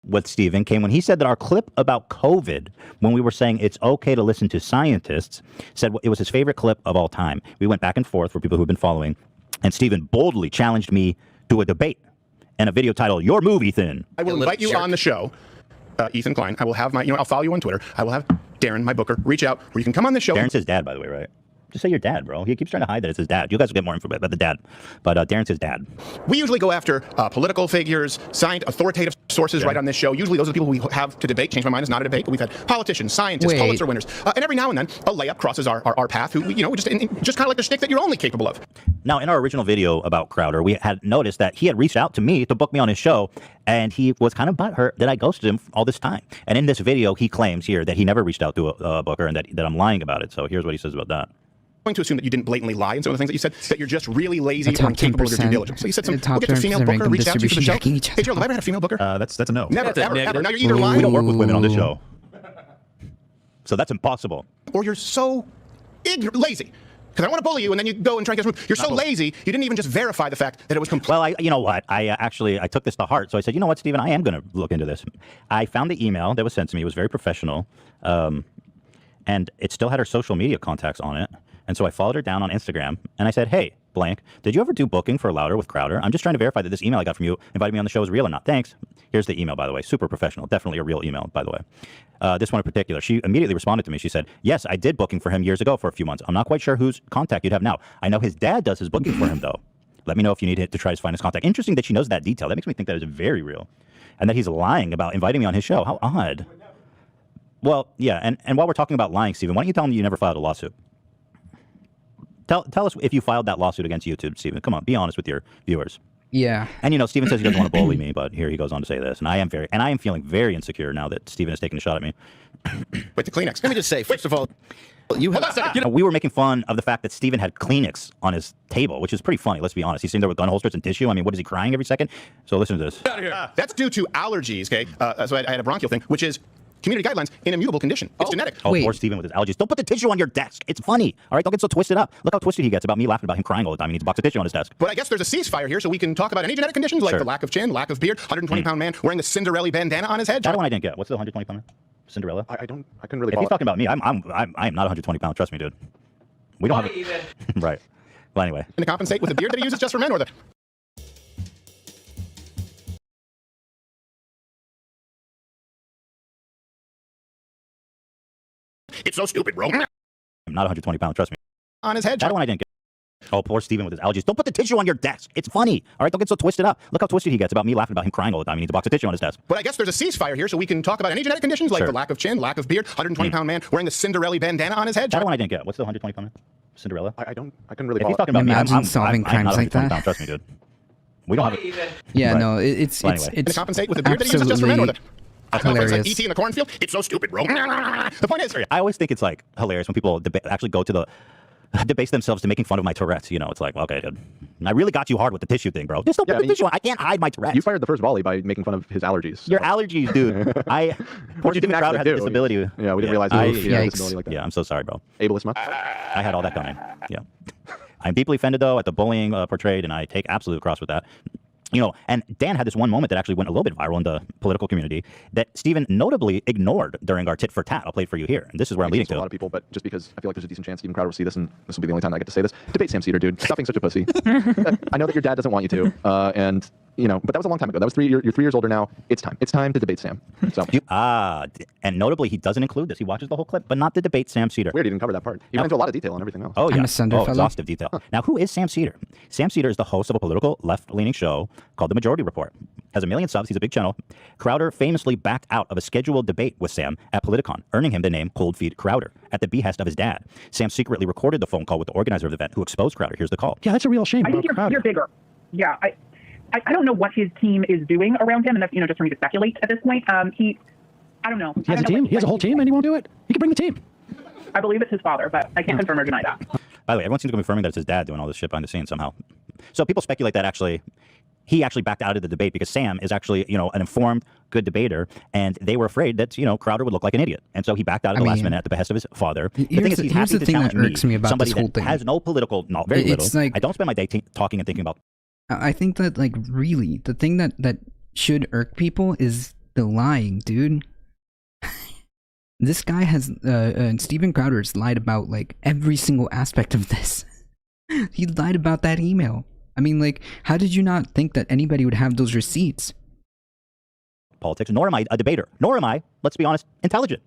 With Steven came when he said that our clip about COVID, when we were saying it's okay to listen to scientists, said it was his favorite clip of all time. We went back and forth for people who've been following, and Steven boldly challenged me to a debate and a video titled "Your Move, Ethan." I will invite you on the show, Ethan Klein. I will have I'll follow you on Twitter. I will have Darren, my booker, reach out where you can come on the show. Darren's his dad, by the way, right? Just say your dad, bro. He keeps trying to hide that it's his dad. You guys will get more info about the dad. But Darren's his dad. We usually go after political figures, signed authoritative sources right on this show. Usually those are the people we have to debate. Change My Mind is not a debate, but we've had politicians, scientists, Pulitzer winners. And every now and then, a layup crosses our path who, just kind of like the shtick that you're only capable of. Now, in our original video about Crowder, we had noticed that he had reached out to me to book me on his show, and he was kind of butthurt that I ghosted him all this time. And in this video, he claims here that he never reached out to a booker and that I'm lying about it. So here's what he says about that. Going to assume that you didn't blatantly lie in some of the things that you said, that you're just really lazy or incapable of your due diligence. So you said we'll get the female booker, reach out to you for the show. Hey, Gerald, have I ever had a female booker? That's a no. Never, ever. Now you're either lying. We don't work with women on this show. So that's impossible. Or you're so lazy. Because I want to bully you, and then you go and try and get smooth. You're so lazy, you didn't even just verify the fact that it was complete. Well, you know what? I took this to heart. So I said, you know what, Steven? I am going to look into this. I found the email that was sent to me. It was very professional. And it still had her social media contacts on it. And so I followed her down on Instagram, and I said, hey, blank, did you ever do booking for Louder with Crowder? I'm just trying to verify that this email I got from you inviting me on the show is real or not. Thanks. Here's the email, by the way. Super professional. Definitely a real email, by the way. This one in particular. She immediately responded to me. She said, yes, I did booking for him years ago for a few months. I'm not quite sure whose contact you'd have now. I know his dad does his booking for him, though. Let me know if you need to try to find his contact. Interesting that she knows that detail. That makes me think that is very real. And that he's lying about inviting me on his show. How odd. Well, yeah, and while we're talking about lying, Steven, why don't you tell him you never filed a lawsuit? Tell us if you filed that lawsuit against YouTube, Steven. Come on, be honest with your viewers. Yeah. And Steven says he doesn't want to bully me, but here he goes on to say this, and I am feeling very insecure now that Steven has taken a shot at me. With the Kleenex. Let me just say, first of all, you have. We were making fun of the fact that Steven had Kleenex on his table, which is pretty funny. Let's be honest. He's sitting there with gun holsters and tissue. I mean, what is he crying every second? So listen to this. That's due to allergies. Okay, so I had a bronchial thing, which is community guidelines in a mutable condition. It's genetic. Oh, poor Steven with his allergies. Don't put the tissue on your desk. It's funny. All right, don't get so twisted up. Look how twisted he gets about me laughing about him crying all the time. He needs a box of tissue on his desk. But I guess there's a ceasefire here, so we can talk about any genetic conditions like the lack of chin, lack of beard, 120-pound man wearing the Cinderella bandana on his head. That one I didn't get. What's the 120-pounder? Cinderella? I couldn't really. If he's talking about me, I'm not 120 pounds. Trust me, dude. We don't have even. Right. Well, anyway. to compensate with the beard that he uses just for men, or the... It's so stupid, bro. I'm not 120 pounds, trust me. On his head. That one I didn't get. Oh, poor Steven with his allergies. Don't put the tissue on your desk. It's funny. All right, don't get so twisted up. Look how twisted he gets about me laughing about him crying all the time. He needs a box of tissue on his desk. But I guess there's a ceasefire here, so we can talk about any genetic conditions like Sure. the lack of chin, lack of beard, 120-pound man wearing the Cinderella bandana on his head. That one I didn't get. What's the 120 pound? Cinderella? I couldn't really If follow he's it. talking about me, Imagine solving I'm not crimes like 120 that. pounds, trust me, dude. We don't have it. Yeah, Right. no, it's Well, it's anyway. And to it's compensate with the beard that he uses just for men, or the... hilarious. Like E.T. in the cornfield. It's so stupid, bro. The point is, I always think it's like hilarious when people actually go to the debase themselves to making fun of my Tourette's. You know, it's like, okay, dude, I really got you hard with the tissue thing, bro. Just don't put the tissue on. I can't hide my Tourette's. You fired the first volley by making fun of his allergies. Your allergies, dude. Poor you Steven didn't Crowder actually has a do. disability. Yeah, we didn't realize he had a Yikes. disability like that. Yeah, I'm so sorry, bro. Ableist much? I had all that coming. Yeah. I'm deeply offended, though, at the bullying portrayed, and I take absolute cross with that. You know, and Dan had this one moment that actually went a little bit viral in the political community that Steven notably ignored during our tit for tat. I'll play it for you here. And this is where I'm leading To a to. lot of people, but just because I feel like there's a decent chance Steven Crowder will see this, and this will be the only time I get to say this. Debate Sam Cedar, dude. Stop being such a pussy. I know that your dad doesn't want you to, and you know, but that was a long time ago. That was you're 3 years older now. It's time. It's time to debate Sam. So And notably, he doesn't include this. He watches the whole clip, but not the debate Sam Cedar. weird, he didn't cover that part. He went into a lot of detail on everything else. Oh, yeah. I'm a Sunder fellow. Exhaustive detail. Now, who is Sam Cedar? Sam Cedar is the host of a political left-leaning show called The Majority Report. Has 1 million subs. He's a big channel. Crowder famously backed out of a scheduled debate with Sam at Politicon, earning him the name Cold Feet Crowder at the behest of his dad. Sam secretly recorded the phone call with the organizer of the event, who exposed Crowder. Here's the call. Yeah, that's a real shame. I think you're bigger. Yeah, I don't know what his team is doing around him, and that's just for me to speculate at this point. I don't know. He has a team. He has a whole team, and he won't do it. He can bring the team. I believe it's his father, but I can't confirm or deny that. By the way, everyone seems to be confirming that it's his dad doing all this shit behind the scenes somehow. So people speculate that he actually backed out of the debate because Sam is actually, an informed, good debater, and they were afraid that, Crowder would look like an idiot. And so he backed out at the last minute at the behest of his father. The thing is, he's here's happy the to thing that challenge irks me about somebody this whole that thing. has no political knowledge, very It's little. like- I don't spend my day talking and thinking about. I think that, like, really, the thing that should irk people is the lying, dude. This guy has, Steven Crowder's lied about, like, every single aspect of this. He lied about that email. I mean, like, how did you not think that anybody would have those receipts? Politics, nor am I a debater, nor am I, let's be honest, intelligent.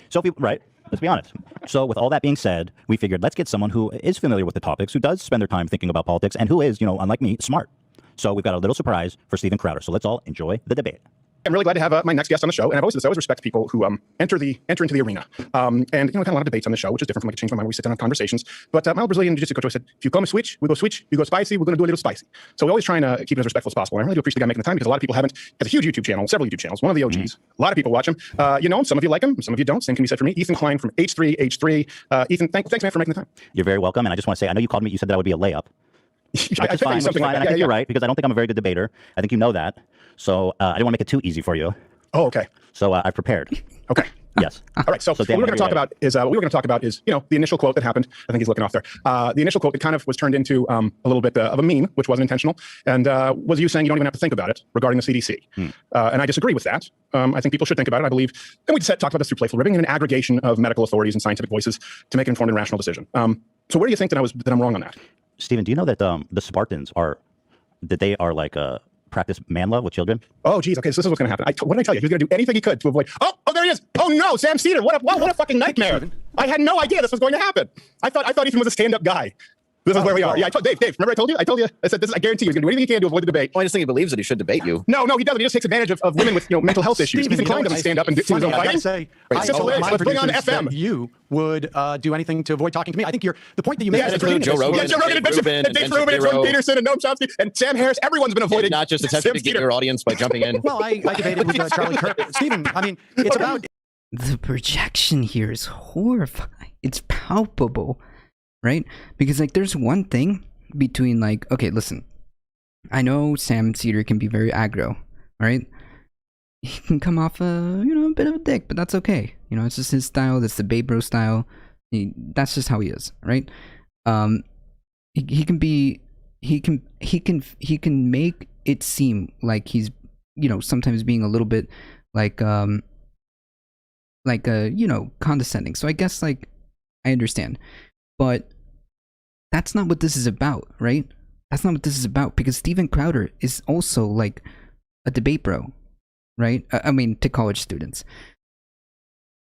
So, right, let's be honest. So, with all that being said, we figured let's get someone who is familiar with the topics, who does spend their time thinking about politics, and who is, unlike me, smart. So, we've got a little surprise for Steven Crowder. So, let's all enjoy the debate. I'm really glad to have my next guest on the show, and I've always respect people who enter into the arena. And we've had a lot of debates on the show, which is different from like a Change My Mind where we sit down on conversations. But my old Brazilian jiu-jitsu coach always said, if you come switch, we go switch. You go spicy, we're going to do a little spicy. So we always try and keep it as respectful as possible. And I really do appreciate the guy making the time because a lot of people haven't. Has a huge YouTube channel, several YouTube channels, one of the OGs. A lot of people watch him. You know him. Some of you like him, some of you don't. Same can be said for me. Ethan Klein from H3H3. Ethan, thanks man for making the time. You're very welcome. And I just want to say, I know you called me, you said that would be a layup. Which is fine, something and like I that. think you're right, because I don't think I'm a very good debater. I think you know that. So I didn't want to make it too easy for you. Oh, okay. So I prepared. Okay. Yes. All right. So, Dan, what we're going to talk you're about is the initial quote that happened. I think he's looking off there. The initial quote, it kind of was turned into a little bit of a meme, which wasn't intentional, and was you saying you don't even have to think about it regarding the CDC. And I disagree with that. I think people should think about it. I believe, and we talked about this through Playful Ribbing, an aggregation of medical authorities and scientific voices to make an informed and rational decision. So where do you think that I'm wrong on that? Steven, do you know that the Spartans they are like practice man love with children? Oh, geez. Okay, so this is what's going to happen. What did I tell you? He was going to do anything he could to avoid. Oh, there he is. Oh no, Sam Cedar. What a fucking nightmare. I had no idea this was going to happen. I thought Ethan was a stand-up guy. This is where we are. Yeah, Dave, remember I told you? I said, I guarantee you, he's going to do anything he can to avoid the debate. Well, I just think he believes that he should debate you. No, he doesn't. He just takes advantage of women with mental health issues. Steven, Ethan Klein doesn't stand up and do his own I gotta fighting. say, It's just hilarious. my Let's bring on producers FM. that you would do anything to avoid talking to me. I think the point that you made Yeah, is include Joe Rogan. Yeah, Joe Rogan and Bishop, and Dave Rubin, and Jordan Peterson, and Noam Chomsky, and Sam Harris. Everyone's been avoiding. Not just attempting to get your audience by jumping in. Well, I debated with Charlie Kirk. Steven, I mean, it's about... The projection here is horrifying. It's palpable, right? Because, like, there's one thing between, like, okay, listen, I know Sam Cedar can be very aggro, right? He can come off a bit of a dick, but that's okay. It's just his style. That's the Babe Bro style. That's just how he is, right? He can make it seem like he's, sometimes being a little bit like condescending. So I guess, like, I understand, but That's not what this is about, right? That's not what this is about, because Steven Crowder is also like a debate bro, right? I mean, to college students.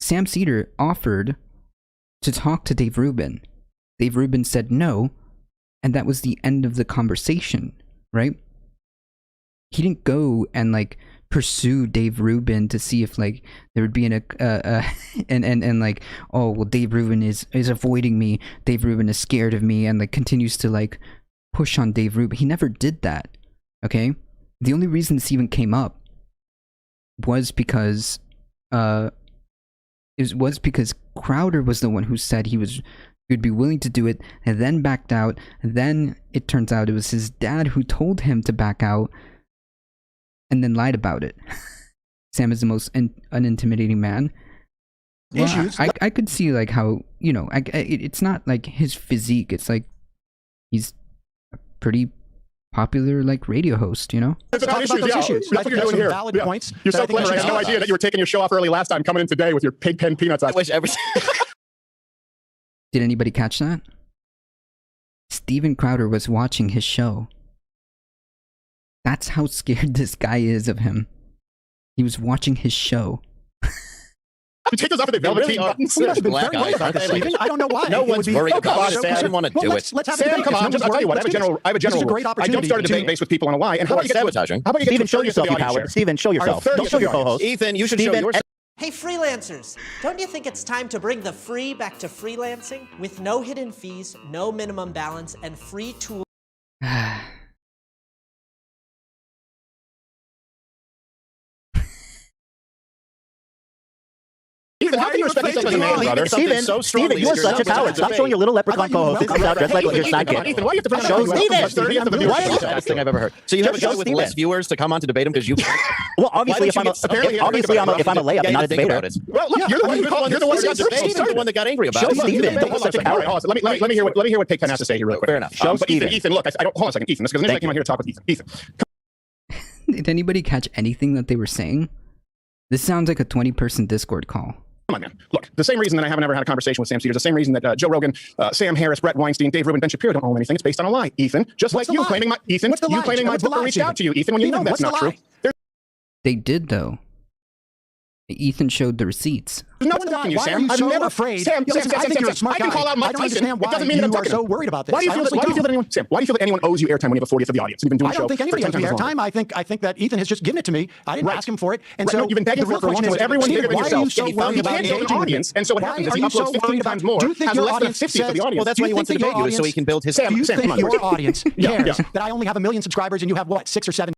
Sam Seder offered to talk to Dave Rubin. Dave Rubin said no, and that was the end of the conversation, right? He didn't go and like pursue Dave Rubin to see if like there would be and like, oh well, Dave Rubin is avoiding me. Dave Rubin is scared of me, and like continues to like push on Dave Rubin. He never did that. Okay, the only reason this even came up was because because Crowder was the one who said he'd be willing to do it, and then backed out. And then it turns out it was his dad who told him to back out, and then lied about it. Sam is the most unintimidating man. Well, I could see like how, you know, it's not like his physique. It's like he's a pretty popular like radio host, you know. It's about issues. That's what you're doing here. Valid points. You're so clever. I had no idea that you were taking your show off early last time, coming in today with your Pigpen Peanuts. I wish every. Did anybody catch that? Steven Crowder was watching his show. That's how scared this guy is of him. He was watching his show. You take those off of the velveteen buttons. Black eyes, aren't they? Like, I don't know why. no one's worried about it. Sam. I didn't want to do it. Let's have Sam, a come on. I'll tell you what. I have a general This is a great rule. I opportunity don't start a debate to- based with people on a lie. And how about you get Sabotaging. How about you get Steven, show yourself, you audience coward. share? Steven, show yourself. Don't show your co-host. Ethan, you should show Steven, yourself. Hey freelancers, don't you think it's time to bring the free back to freelancing? With no hidden fees, no minimum balance, and free tools. Ethan, how can you respect yourself as a man, brother? Steven, so strongly, Steven, you are you're such a not coward. gonna Stop debate. showing your little leprechaun I thought you co-host who comes out dressed like your sidekick. Ethan, why do you have to bring Show Steven. That's Why the best thing I've ever heard. So you have a Show show with Steven. less viewers to come on to debate him because you. Well, obviously, if I'm a layup, not a debater. Well, look, you're the one who called. You're the one who got You're the one that got angry about Show it. Steven. Hold on a second. All right, hold on. Let me hear what Pigpen has to say here real quick. Fair enough. Show But Steven. Ethan, look, I don't. Hold on a second, Ethan. Because initially I came out here to talk with Ethan. Ethan, Did anybody catch anything that they were saying? This sounds like a 20-person Discord call. come on, man. Look, the same reason that I haven't ever had a conversation with Sam Seder is the same reason that Joe Rogan, Sam Harris, Brett Weinstein, Dave Rubin, Ben Shapiro don't own anything. It's based on a lie, Ethan. Just like you claiming my book reached out to you, Ethan, when you know that's not true. They did, though. Ethan showed the receipts. There's no one ducking you, Sam. I've never afraid. Sam, I think you're a smart guy. I can call out Mike Tyson. It doesn't mean that I'm ducking so worried about this. Why do you feel that anyone, Sam? Why do you feel that anyone owes you airtime when you have a 40th of the audience? You've been doing I don't think anybody owes me airtime. I think that Ethan has just given it to me. I didn't ask him for it, and so you've been begging for it for one is everyone's bigger than yourself. So He can't build an audience, and so what happens is he uploads 15 times more, has less than 50th of the audience. Well, that's why he wants to debate you, so he can build his. Do you think come on. your audience cares Yeah. that I only have 1 million subscribers and you have what, 6 or 7?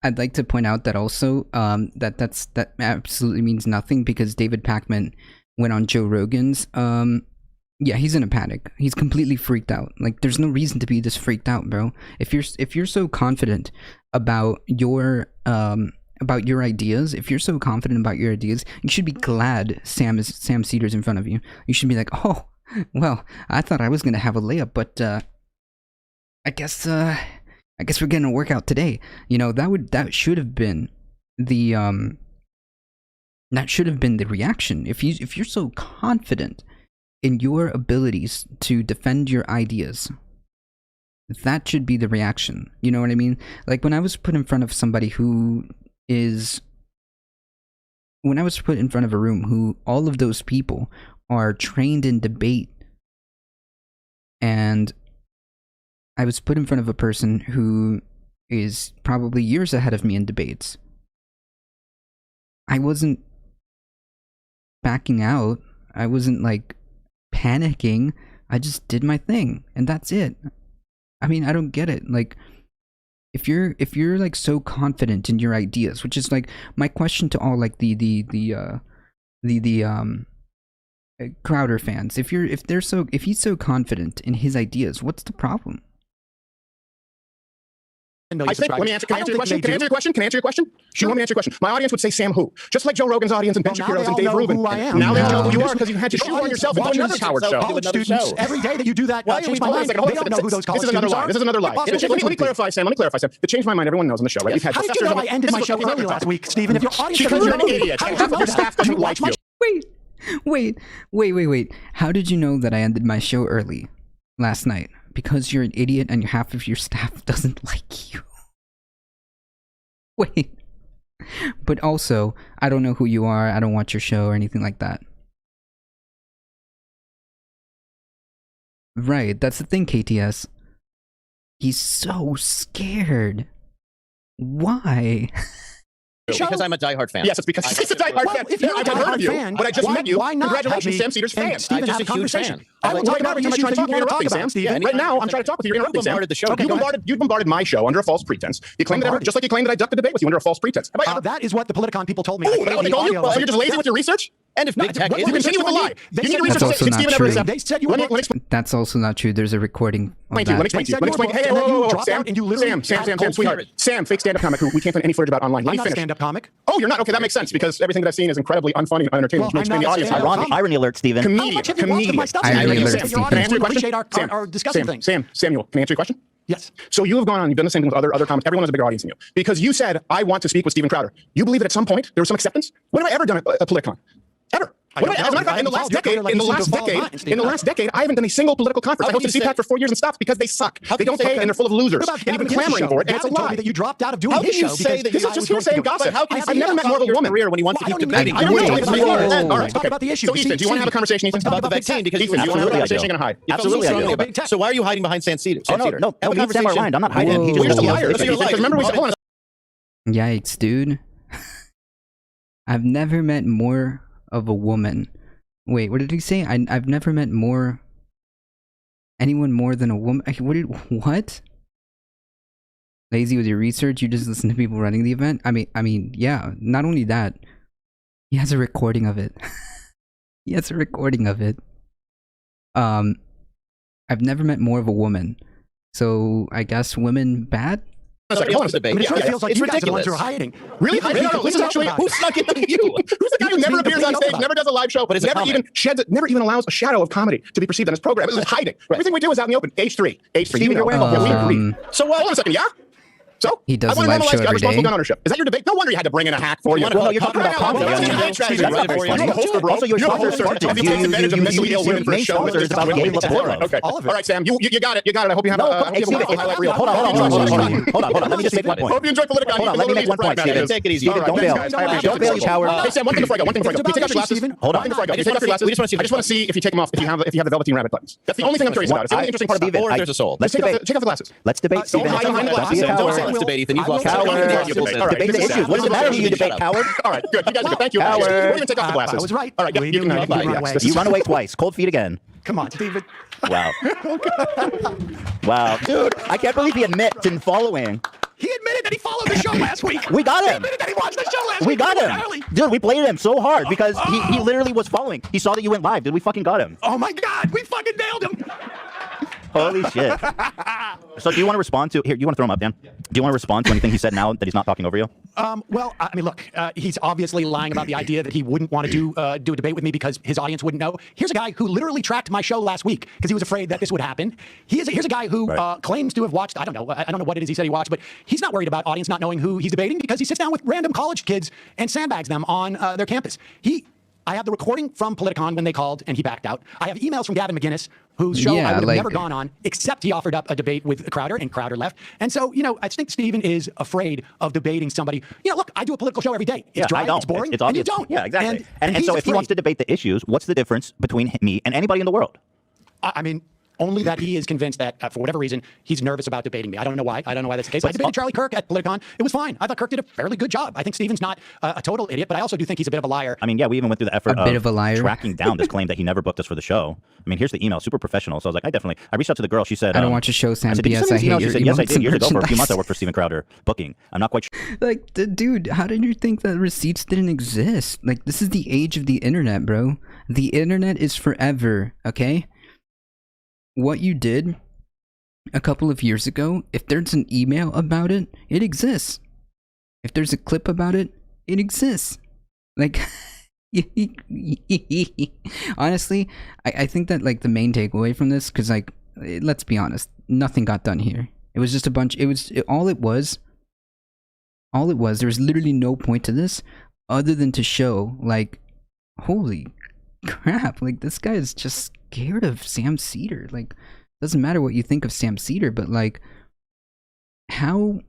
I'd like to point out that also that absolutely means nothing, because David Pakman went on Joe Rogan's. Yeah, he's in a panic. He's completely freaked out. Like, there's no reason to be this freaked out, bro. If you're so confident about your ideas, if you're so confident about your ideas, you should be glad Sam Seder's in front of you. You should be like, oh, well, I thought I was gonna have a layup, but I guess we're getting a workout today. You know, that should have been the reaction. If you're so confident in your abilities to defend your ideas, that should be the reaction. You know what I mean? Like, when I was put in front of somebody when I was put in front of a room who all of those people are trained in debate, and I was put in front of a person who is probably years ahead of me in debates, I wasn't backing out. I wasn't like panicking. I just did my thing, and that's it. I mean, I don't get it. Like, if you're like so confident in your ideas, which is like my question to all like the Crowder fans. If he's so confident in his ideas, what's the problem? I think, let me answer. Can I answer your question? Can I answer your question? Can I answer your question? You want me to answer your question? My audience would say Sam who? Just like Joe Rogan's audience and Ben Shapiro's and Dave Rubin. Now they know who you are because you had to shoot on yourself and do another coward show. College students, every day that you do that, change my mind. They don't know who those college This is another students lie. are. This is another lie. Let me clarify, Sam. The Change My Mind, everyone knows on the show, right? You've had How did you know I ended my show early last week, Stephen? If your audience because you're an idiot. And half of your staff doesn't like you. Wait. How did you know that I ended my show early last night? because you're an idiot and half of your staff doesn't like you. Wait. But also, I don't know who you are, I don't watch your show or anything like that. Right, that's the thing, KTS. He's so scared. Why? Because I'm a diehard fan. Yes, it's because he's a diehard fan. If you're a I've heard of diehard you, fan, but I just met you. why not Congratulations, have me Sam Cedars and fan. Steven I'm just have a a huge conversation? fan. I will talk about every the time I try issues to you talk, you're want to talk interrupting, about, Sam. Steven. Right now, I'm trying to talk with you. You're interrupting, Sam. bombarded the show. You bombarded my show under a false pretense. You claimed that just like you claimed that I ducked the debate with you under a false pretense. Have I ever? That is what the Politicon people told me. Ooh, that what they told you? So you're just lazy with your research? And if big tech You is continue with the lie. They You need said to you research That's also Stephen not Evans. true. They said you Let were me explain That's also not true. There's a recording of to you. Let me that. explain to you. They Let me said explain. you were- Hey, and then you whoa, dropped Sam, out and you literally Sam, had cold sweetheart. feet. Sam, fake stand-up comic who we can't find any footage about online. Let I'm me not a finish. stand-up comic. Oh, you're not? Okay, that makes sense because everything that I've seen is incredibly unfunny and unentertaining, Well, which makes I'm me the not a audience stand-up ironic. comic. Irony alert, Steven. How Comedian. much have you watched of my stuff? I Steven? really Your learned audience Steven. Can I answer your question? appreciate our discussing things. Samuel, can I answer your question? Yes. So you have gone on, you've done the same thing with other comics. Everyone has a bigger audience than you. Because you said, I want to speak with Steven Crowder. You believe that at some point there was some acceptance? When have I ever done a Politicon? Ever? I As a don't matter of know. fact, in the I last haven't decade, followed your career in the last decade, I haven't done a single political conference. I How can hosted you say- CPAC for 4 years and stopped because they suck. How They can don't you pay say- and they're full of losers. What about And you've been Gavin McInnes' clamoring show? for it, and it's a Gavin told me lie. that you dropped out of doing How his can you show say because that This you is just hearsay and gossip. How can you I've say never you met more of a follow your woman. career when he wants to keep debating? I don't Wait, know. whoa. All right, Let's talk okay. about the issue. So Ethan, do you want to have a conversation, Ethan? About the vaccine, because Ethan, do you want to have a Absolutely I do. conversation? You're going to hide. Absolutely I do. Strongly big tech. So why are you hiding behind Sam Cedar? Oh, no. Have a Me and Sam are conversation. aligned. I'm not hiding. He Whoa. just You're just a doesn't liar. listen. So you're Because remember, we said, hold on. Yikes, dude. I've never met more of a woman. Wait, what did he say? I've never met anyone more than a woman. What? Lazy with your research? You just listen to people running the event? I mean, yeah. Not only that, he has a recording of it. He has a recording of it. I've never met more of a woman. So I guess women bad? Hold on a debate. second. I mean, it sort of Yeah, feels like it's you guys are the ones ridiculous. who are hiding. Really? No, This is actually about who's it. stuck in you? Who's the guy who never appears on stage, never does a live show, But it's a never comment. never even allows a shadow of comedy to be perceived on his program? This is hiding. Everything we do is out in the open. H3. Steven, you're wearing a Yeah, we whole agree. So hold on a second. Yeah. So He does I want a to live normalize show every responsible day. gun ownership. Is that your debate? No wonder you had to bring in a hack for you. wanna Well, no, you're talking about comedy. Well, I mean, that's debate strategy, that's right not before very you- funny. Holster, bro. Also, your You're a sponsors holster. are Have you taken advantage of mentally ill women for a main show? sponsor is about Gabe Laporte. Okay. All of it. All right, Sam. You got it. You got it. I hope you have No, a hey, Steven, highlight reel. hold on. Let me just make one point. Hope you enjoy Politicon. Hold on, let me make one point, Steven. Take it easy. Steven, don't bail. Don't bail, you coward. Hey, Sam, one thing before I go. You take off your glasses. Hold on. One thing before I go. I You just take off your wanna see- glasses. we just wanna see I just want to see if you take them off, if you have the Velveteen Rabbit buttons. That's the only thing I'm curious about. It's the only interesting part about it. Or if there's a soul. Let's Take off debate. the glasses. Let's debate, Don't Steven. hide behind Don't glasses. be a Don't say coward. let's debate, Ethan. You've lost Coward. Debate the issues. What does it matter who you debate, coward? All right, good. You guys are good. Thank you. Coward. We're going to take off the glasses. I was right. All right, yeah, We you can knew have you it. run Yes, away. this You is- run away twice. Cold feet again. Come on, Steven. Wow. Wow. Dude, I can't believe he admits in following. He admitted that he followed the show last week. We got He him. admitted that he watched the show last We week. got Early. him. Dude, we played him so hard because he literally was following. He saw that you went live. Dude, we fucking got him. Oh my God, we fucking nailed him. Holy shit. So do you want to respond to, here, you want to throw him up, Dan? Do you want to respond to anything he said now that he's not talking over you? Well, I mean, look, he's obviously lying about the idea that he wouldn't want to do a debate with me because his audience wouldn't know. Here's a guy who literally tracked my show last week because he was afraid that this would happen. Here's a guy who claims to have watched, I don't know what it is he said he watched, but he's not worried about audience not knowing who he's debating because he sits down with random college kids and sandbags them on their campus. I have the recording from Politicon when they called and he backed out. I have emails from Gavin McInnes, whose show I would have never gone on, except he offered up a debate with Crowder and Crowder left. And so, I think Steven is afraid of debating somebody. Look, I do a political show every day. It's dry, I don't. it's boring, It's and obvious. you don't. Yeah, exactly. And he's so if he wants to afraid. debate the issues, what's the difference between me and anybody in the world? I mean, only that he is convinced that, for whatever reason, he's nervous about debating me. I don't know why. I don't know why that's the case. I debated Charlie Kirk at Politicon. It was fine. I thought Kirk did a fairly good job. I think Steven's not a total idiot, but I also do think he's a bit of a liar. I mean, yeah, we even went through the effort bit of a liar. tracking down this claim that he never booked us for the show. I mean, here's the email, super professional. So I was like, I reached out to the girl. She said, I don't watch your show, Sam. I said, did you BS, send I me this hate email? your She said, yes, I emotes did. and Years ago, for a few months, I merchandise. worked for Steven Crowder booking. I'm not quite sure. Like, dude, how did you think that receipts didn't exist? Like, this is the age of the internet, bro. The internet is forever, okay? What you did a couple of years ago, if there's an email about it, it exists. If there's a clip about it, it exists. Like, honestly, I think that, like, the main takeaway from this, because, like, let's be honest, nothing got done here. It was just a bunch, all it was, there was literally no point to this other than to show, like, holy crap, like, this guy is just scared of Sam Cedar. Like, doesn't matter what you think of Sam Cedar, but like, how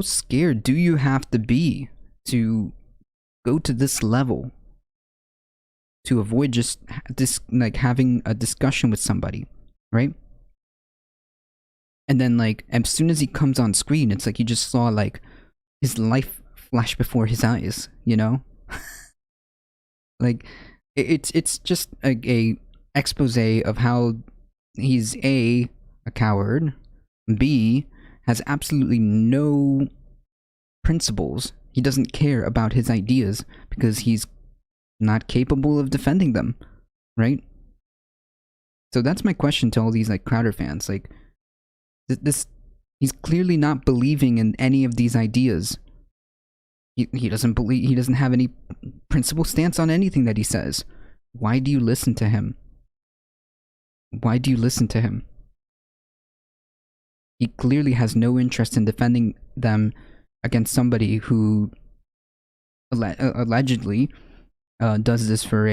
scared do you have to be to go to this level to avoid just like having a discussion with somebody, right? And then like as soon as he comes on screen, it's like you just saw like his life flash before his eyes, you know? Like it's just a expose of how he's a coward, B, has absolutely no principles. He doesn't care about his ideas because he's not capable of defending them, right? So that's my question to all these like Crowder fans. Like, he's clearly not believing in any of these ideas. He doesn't believe, he doesn't have any principle stance on anything that he says. Why do you listen to him? Why do you listen to him? He clearly has no interest in defending them against somebody who allegedly does this for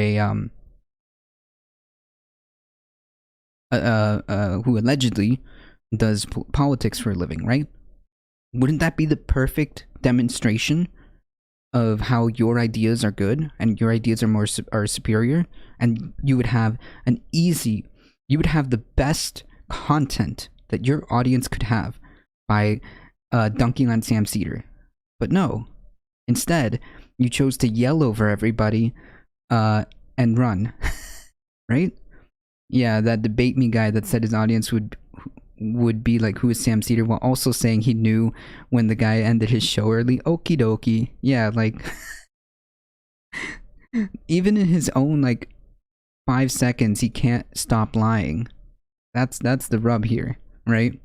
who allegedly does politics for a living, right? Wouldn't that be the perfect demonstration of how your ideas are good and your ideas are superior, and you would have you would have the best content that your audience could have by dunking on Sam Cedar. But no, instead you chose to yell over everybody and run. Right? Yeah, that debate me guy that said his audience would be like, who is Sam Cedar, while also saying he knew when the guy ended his show early. Okie dokie. Yeah, like even in his own like 5 seconds he can't stop lying. That's the rub here, right?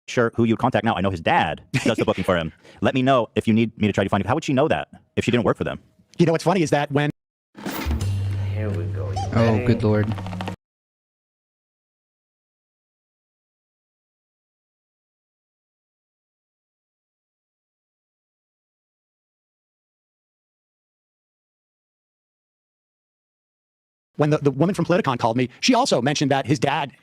Sure, who you contact now. I know his dad does the booking for him. Let me know if you need me to try to find you. How would she know that if she didn't work for them? You know what's funny is that when Here we go. Oh, good lord. when the woman from Politicon called me, she also mentioned that his dad,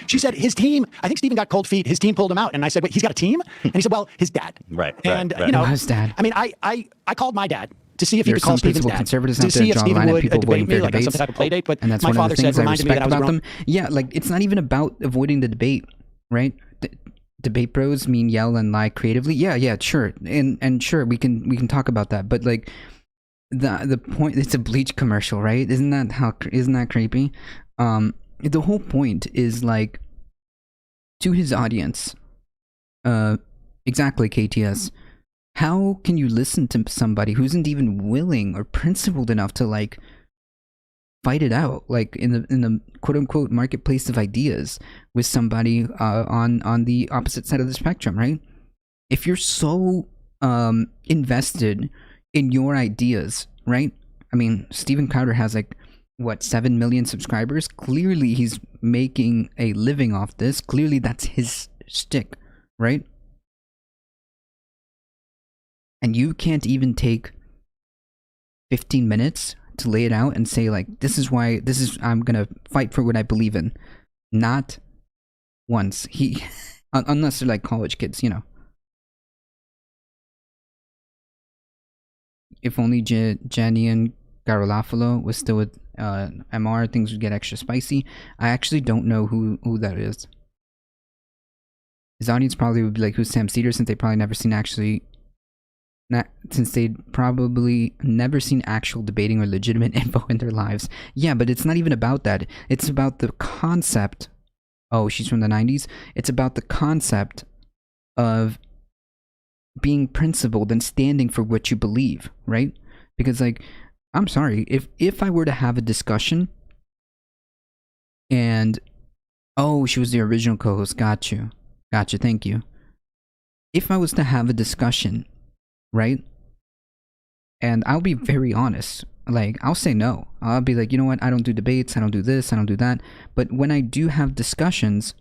she said his team, I think Stephen got cold feet, his team pulled him out. And I said, wait, he's got a team? And he said, well, his dad. Right. And, right. you know, His dad. I mean, I called my dad to see if he There's could call some Stephen's peaceful dad. conservatives To out there see if draw a Stephen line at would people debate avoiding me fair like on some debates. type of play date, but And that's my one of father the things said, I reminded me that respect I was about wrong. them. Yeah, like it's not even about avoiding the debate, right? Debate bros mean yell and lie creatively. Yeah, sure. And sure, we can talk about that. But like the point, it's a Bleach commercial, right? Isn't that creepy? The whole point is like, to his audience, exactly, KTS, how can you listen to somebody who isn't even willing or principled enough to like fight it out, like in the quote unquote marketplace of ideas with somebody on the opposite side of the spectrum, right? If you're so invested in your ideas, right? I mean, Steven Crowder has like, what, 7 million subscribers? Clearly he's making a living off this. Clearly that's his shtick, right? And you can't even take 15 minutes to lay it out and say like, I'm gonna fight for what I believe in. Not once. Unless they're like college kids, you know. If only Jenny and Garofalo was still with MR, things would get extra spicy. I actually don't know who that is. His audience probably would be like, who's Sam Cedar, since they probably never seen since they'd probably never seen actual debating or legitimate info in their lives. Yeah, but it's not even about that. It's about the concept. Oh, she's from the 90s. It's about the concept of being principled and standing for what you believe, right? Because like, I'm sorry, if I were to have a discussion and, oh, she was the original co-host, gotcha, thank you. If I was to have a discussion, right, and I'll be very honest, like, I'll say no. I'll be like, you know what, I don't do debates, I don't do this, I don't do that. But when I do have discussions,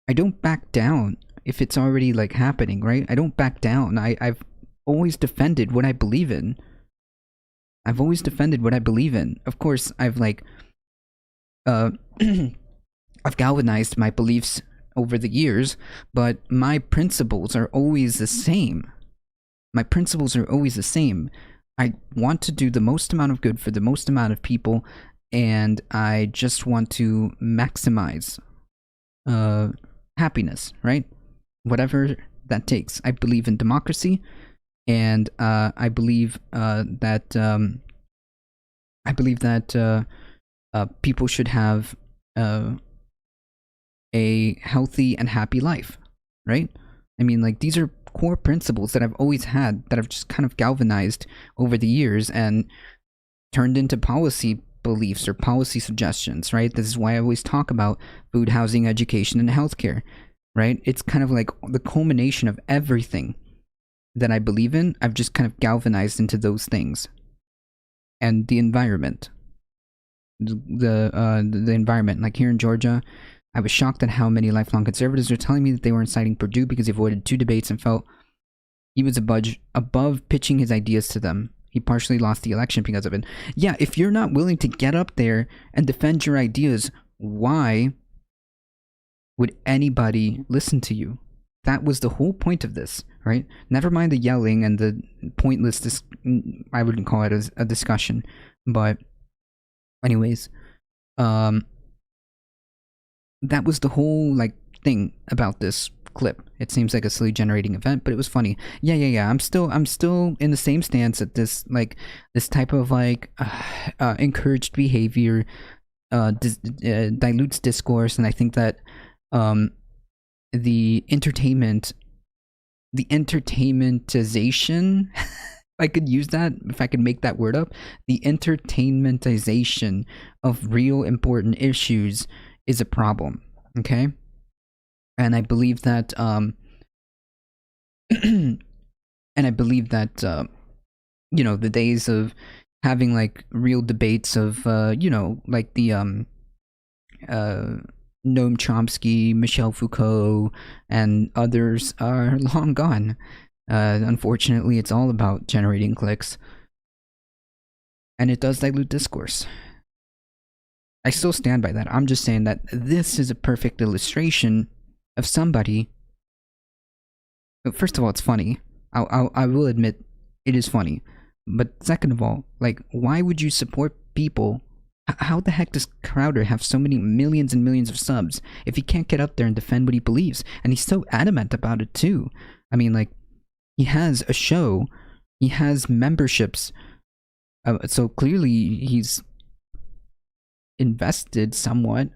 I don't back down if it's already like happening, right? I don't back down. I've always defended what I believe in. I've always defended what I believe in. Of course, I've like, I've galvanized my beliefs over the years, but my principles are always the same. My principles are always the same. I want to do the most amount of good for the most amount of people, and I just want to maximize happiness, right? Whatever that takes. I believe in democracy, and I believe that people should have a healthy and happy life, right? I mean, like, these are core principles that I've always had, that I've just kind of galvanized over the years and turned into policy beliefs or policy suggestions, right? This is why I always talk about food, housing, education, and healthcare, right? It's kind of like the culmination of everything that I believe in. I've just kind of galvanized into those things. And the environment. The environment. Like here in Georgia, I was shocked at how many lifelong conservatives are telling me that they were inciting Perdue because he avoided 2 debates and felt he was above pitching his ideas to them. He partially lost the election because of it. Yeah, if you're not willing to get up there and defend your ideas, why would anybody listen to you? That was the whole point of this, right? Never mind the yelling and the pointless, I wouldn't call it a discussion. But anyways, that was the whole like thing about this clip. It seems like a silly generating event, but it was funny. Yeah. I'm still in the same stance that this type of like encouraged behavior dilutes discourse, and I think that the entertainmentization, if I could use that, if I could make that word up, the entertainmentization of real important issues is a problem, okay? And I believe that, the days of having like real debates of, like the Noam Chomsky, Michel Foucault, and others are long gone. Unfortunately, it's all about generating clicks, and it does dilute discourse. I still stand by that. I'm just saying that this is a perfect illustration of somebody. First of all, it's funny. I will admit it is funny. But second of all, like, why would you support people? How the heck does Crowder have so many millions and millions of subs if he can't get up there and defend what he believes? And he's so adamant about it too. I mean, like, he has a show, he has memberships, so clearly he's invested somewhat.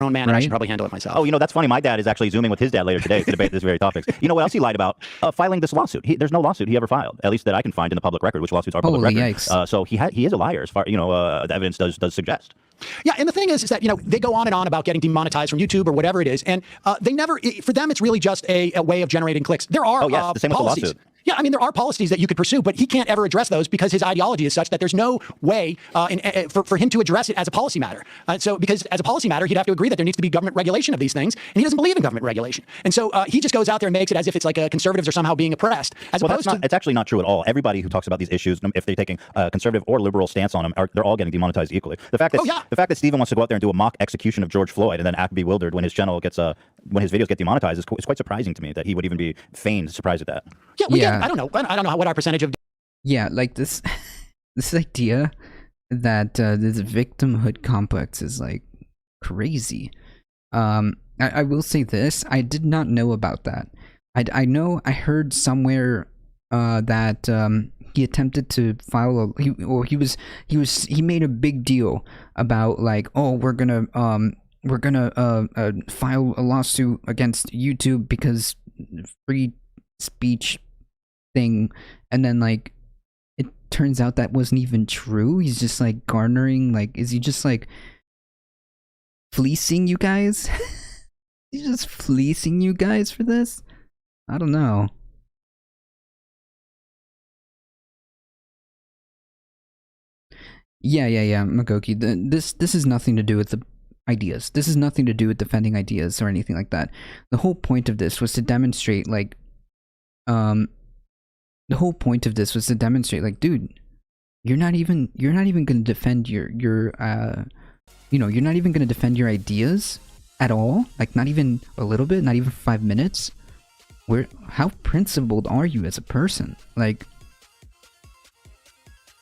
Own man, and I should probably handle it myself. Oh, that's funny. My dad is actually Zooming with his dad later today to debate this very topics. You know what else he lied about? Filing this lawsuit. There's no lawsuit he ever filed, at least that I can find in the public record, which lawsuits are public Holy record. yikes. So he is a liar, as far the evidence does suggest. Yeah, and the thing is that, they go on and on about getting demonetized from YouTube or whatever it is, and they never, for them, it's really just a way of generating clicks. There are the same policies. with the lawsuit. Yeah, I mean, there are policies that you could pursue, but he can't ever address those because his ideology is such that there's no way for him to address it as a policy matter. So because as a policy matter, he'd have to agree that there needs to be government regulation of these things, and he doesn't believe in government regulation. And so he just goes out there and makes it as if it's like conservatives are somehow being oppressed. It's actually not true at all. Everybody who talks about these issues, if they're taking a conservative or liberal stance on them, they're all getting demonetized equally. The fact that Stephen wants to go out there and do a mock execution of George Floyd and then act bewildered when his channel gets when his videos get demonetized is quite surprising to me that he would even be feigned surprised at that. Yeah, I don't know what our percentage of. Yeah, like this idea that this victimhood complex is like crazy. I will say this: I did not know about that. I heard somewhere that he attempted to file he made a big deal about like, oh, we're gonna file a lawsuit against YouTube because free speech thing, and then like it turns out that wasn't even true. He's just like garnering, like, is he just like fleecing you guys? He's just fleecing you guys for this? I don't know. Yeah, Magoki. This has nothing to do with the ideas. This has nothing to do with defending ideas or anything like that. The whole point of this was to demonstrate, like, dude, you're not even going to defend your you're not even going to defend your ideas at all, like not even a little bit, not even for 5 minutes. How principled are you as a person? Like,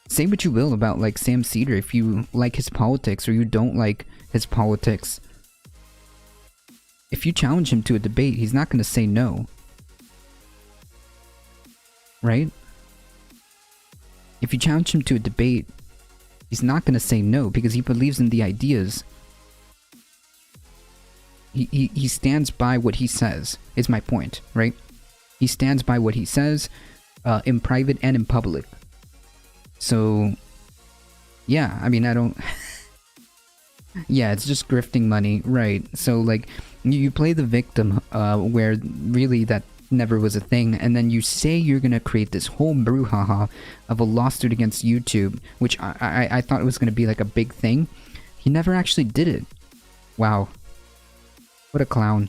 say what you will about like Sam Seder, if you like his politics or you don't like his politics. If you challenge him to a debate, he's not going to say no. Right? If you challenge him to a debate, he's not going to say no because he believes in the ideas. He stands by what he says, is my point, right? He stands by what he says in private and in public. So, yeah, I mean, I don't... yeah, it's just grifting money, right? So, like, you play the victim where really that never was a thing, and then you say you're gonna create this whole brouhaha of a lawsuit against YouTube, which I thought it was gonna be like a big thing. He never actually did it. Wow. What a clown.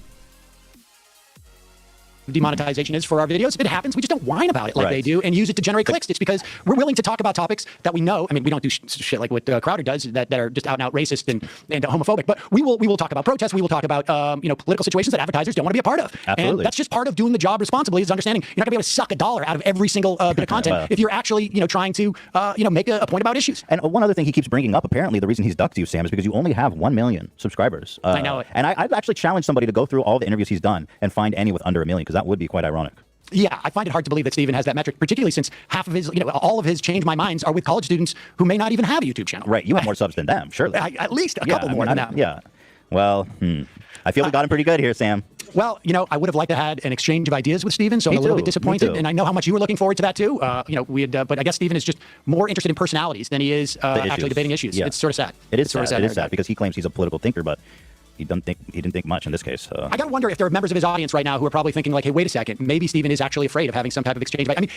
Demonetization is for our videos. If it happens, we just don't whine about it like Right. they do and use it to generate clicks. It's because we're willing to talk about topics that we know. I mean, we don't do shit like what Crowder does that are just out and out racist and homophobic. But we will talk about protests. We will talk about political situations that advertisers don't want to be a part of. Absolutely. And that's just part of doing the job responsibly. Is understanding you're not gonna be able to suck $1 out of every single bit of content Well. if you're actually trying to make a point about issues. And one other thing he keeps bringing up, apparently, the reason he's ducked you, Sam, is because you only have 1 million subscribers. I know it. And I've actually challenged somebody to go through all the interviews he's done and find any with under 1 million, because that would be quite ironic. Yeah, I find it hard to believe that Steven has that metric, particularly since half of his, all of his Change My Minds are with college students who may not even have a YouTube channel. Right, you have more subs than them, surely. At least a couple more than them. Yeah. Well, I feel we got him pretty good here, Sam. Well, I would have liked to have an exchange of ideas with Steven, so I'm Me a little too, bit disappointed. me too. And I know how much you were looking forward to that too. But I guess Steven is just more interested in personalities than he is actually debating issues. Yeah. It's sort of sad. It is It's sort of sad. It is sad sad because he claims he's a political thinker, but he didn't think much in this case. I gotta wonder if there are members of his audience right now who are probably thinking like, hey, wait a second, maybe Steven is actually afraid of having some type of exchange. I mean,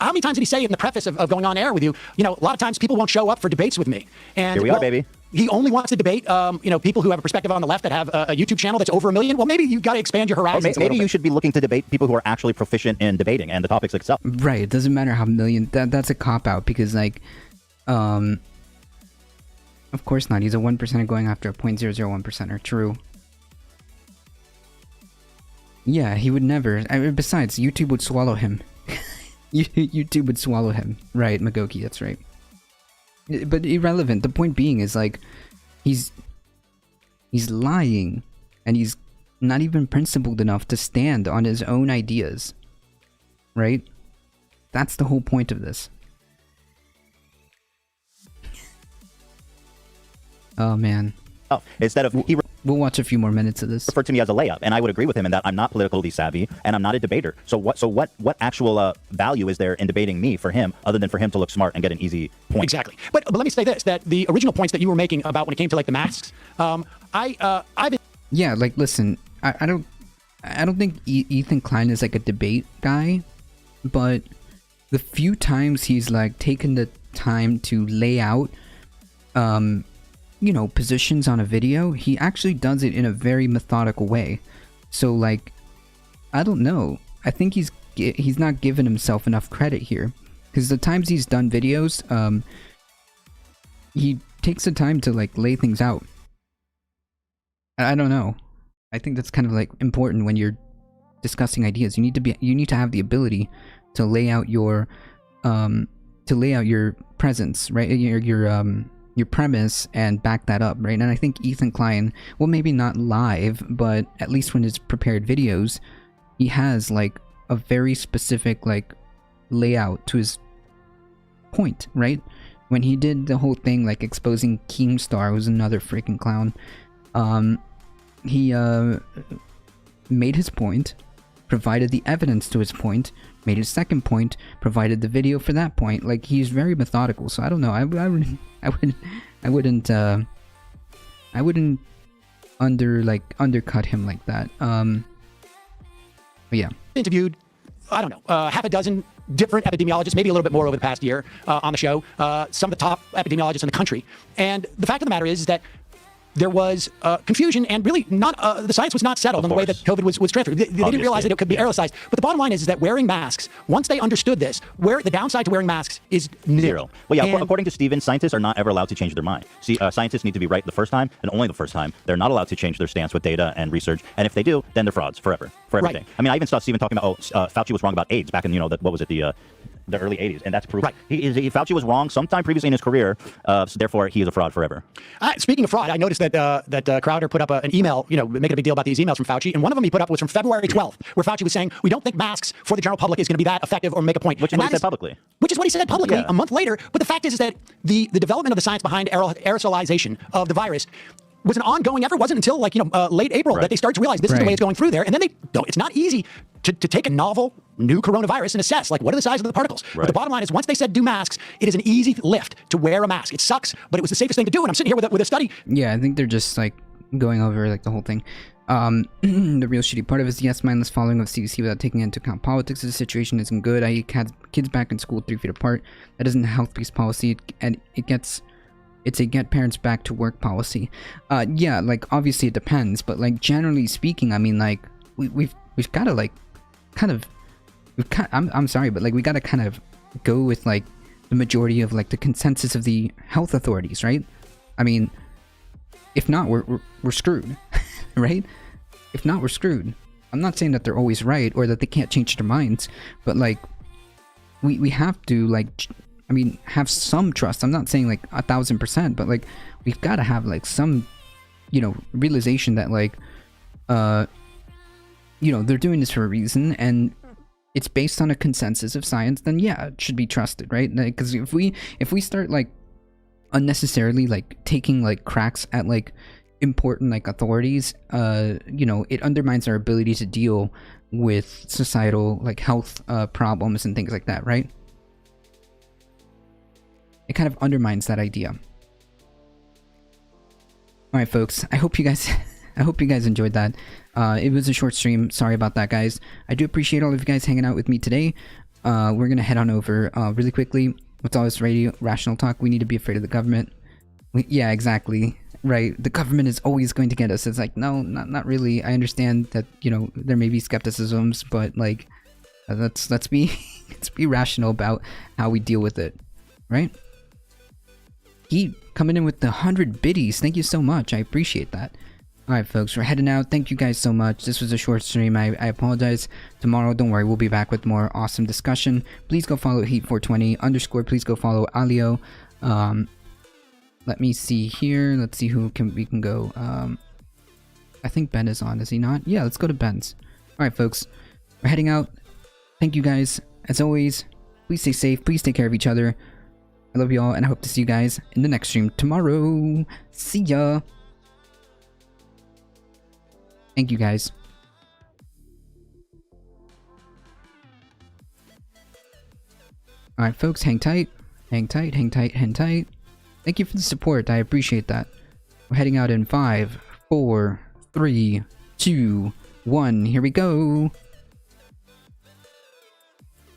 how many times did he say in the preface of going on air with you, a lot of times people won't show up for debates with me. And Here we are, baby. He only wants to debate, people who have a perspective on the left that have a YouTube channel that's over 1 million. Well, maybe you've got to expand your Or horizons. maybe you should be looking to debate people who are actually proficient in debating and the topics itself. Right, it doesn't matter how million... That's a cop-out, because, like, of course not. He's a 1%er going after a 0.001%er. True. Yeah, he would never. Besides, YouTube would swallow him. YouTube would swallow him. Right, Magoki, that's right. But irrelevant. The point being is, like, he's lying, and he's not even principled enough to stand on his own ideas. Right? That's the whole point of this. Oh, man. Oh, instead of We'll watch a few more minutes of this. referred to me as a layup, and I would agree with him in that I'm not politically savvy and I'm not a debater. So what actual value is there in debating me for him, other than for him to look smart and get an easy point? Exactly. But let me say this: that the original points that you were making about when it came to like the masks, I've been. Yeah, like, listen, I don't think Ethan Klein is like a debate guy, but the few times he's like taken the time to lay out positions on a video, he actually does it in a very methodical way. So, like, I don't know. I think he's not giving himself enough credit here, because the times he's done videos, he takes the time to like lay things out. I don't know. I think that's kind of like important when you're discussing ideas. You need to have the ability to lay out your presence, right? Your premise and back that up, right? And I think Ethan Klein, well, maybe not live, but at least when it's prepared videos, he has like a very specific like layout to his point, right? When he did the whole thing like exposing Keemstar, who's another freaking clown, he made his point, provided the evidence to his point, made his second point, provided the video for that point. Like, he's very methodical. So I don't know. I wouldn't undercut him like that. But yeah. Interviewed, I don't know, half a dozen different epidemiologists, maybe a little bit more over the past year on the show, some of the top epidemiologists in the country. And the fact of the matter is that there was confusion and really not the science was not settled on the way that COVID was transferred. They didn't realize that it could be aerosolized. But the bottom line is that wearing masks, once they understood this, where the downside to wearing masks is Zero. Well, yeah, And- according to Steven, scientists are not ever allowed to change their mind. See, scientists need to be right the first time and only the first time. They're not allowed to change their stance with data and research. And if they do, then they're frauds forever, for everything. Right. I mean, I even saw Steven talking about, Fauci was wrong about AIDS back in, what was it, the early 80s, and that's proof. Right. Fauci was wrong sometime previously in his career, so therefore he is a fraud forever. Speaking of fraud, I noticed that Crowder put up an email, making a big deal about these emails from Fauci, and one of them he put up was from February 12th, where Fauci was saying, we don't think masks for the general public is going to be that effective or make a point. Which is what he said publicly. Which is what he said publicly Yeah. a month later. But the fact is that the development of the science behind aerosolization of the virus was an ongoing effort. It wasn't until late April that they started to realize this is the way Right. it's going through there. And then it's not easy to take a novel new coronavirus and assess what are the size of the particles. But the bottom line is once they said do masks, it is an easy lift to wear a mask. It sucks, but it was the safest thing to do. And I'm sitting here with a study. Yeah, I think they're just going over the whole thing. The real shitty part of it is yes, mindless following of CDC without taking into account politics of the situation isn't good. I had kids back in school 3 feet apart. That isn't a health-based policy, and it's a get parents back to work policy. Yeah, obviously it depends, but generally speaking, I mean we've got to I'm sorry, but we got to kind of go with the majority of the consensus of the health authorities, right? I mean, if not, we're screwed, right? If not, we're screwed. I'm not saying that they're always right or that they can't change their minds, but we have to have some trust. I'm not saying 1,000%, but we've got to have some realization that they're doing this for a reason and it's based on a consensus of science. Then yeah, it should be trusted, right? Because if we start unnecessarily taking cracks at important authorities, it undermines our ability to deal with societal health problems and things like that, right? It kind of undermines that idea. All right, folks. I hope you guys enjoyed that. It was a short stream. Sorry about that, guys. I do appreciate all of you guys hanging out with me today. We're gonna head on over really quickly. What's all this radio rational talk? We need to be afraid of the government. Yeah, exactly. Right. The government is always going to get us. It's no, not really. I understand that there may be skepticisms, but let's be let's be rational about how we deal with it, right? He coming in with the 100 biddies. Thank you so much. I appreciate that. Alright, folks, we're heading out. Thank you guys so much. This was a short stream. I apologize. Tomorrow, don't worry, we'll be back with more awesome discussion. Please go follow Heat420 _ Please go follow Alio. Let me see here. Let's see who we can go. I think Ben is on, is he not? Yeah, let's go to Ben's. Alright, folks, we're heading out. Thank you guys. As always, please stay safe. Please take care of each other. I love you all, and I hope to see you guys in the next stream tomorrow. See ya. Thank you, guys. Alright, folks, hang tight. Hang tight, hang tight, hang tight. Thank you for the support. I appreciate that. We're heading out in 5, 4, 3, 2, 1. Here we go.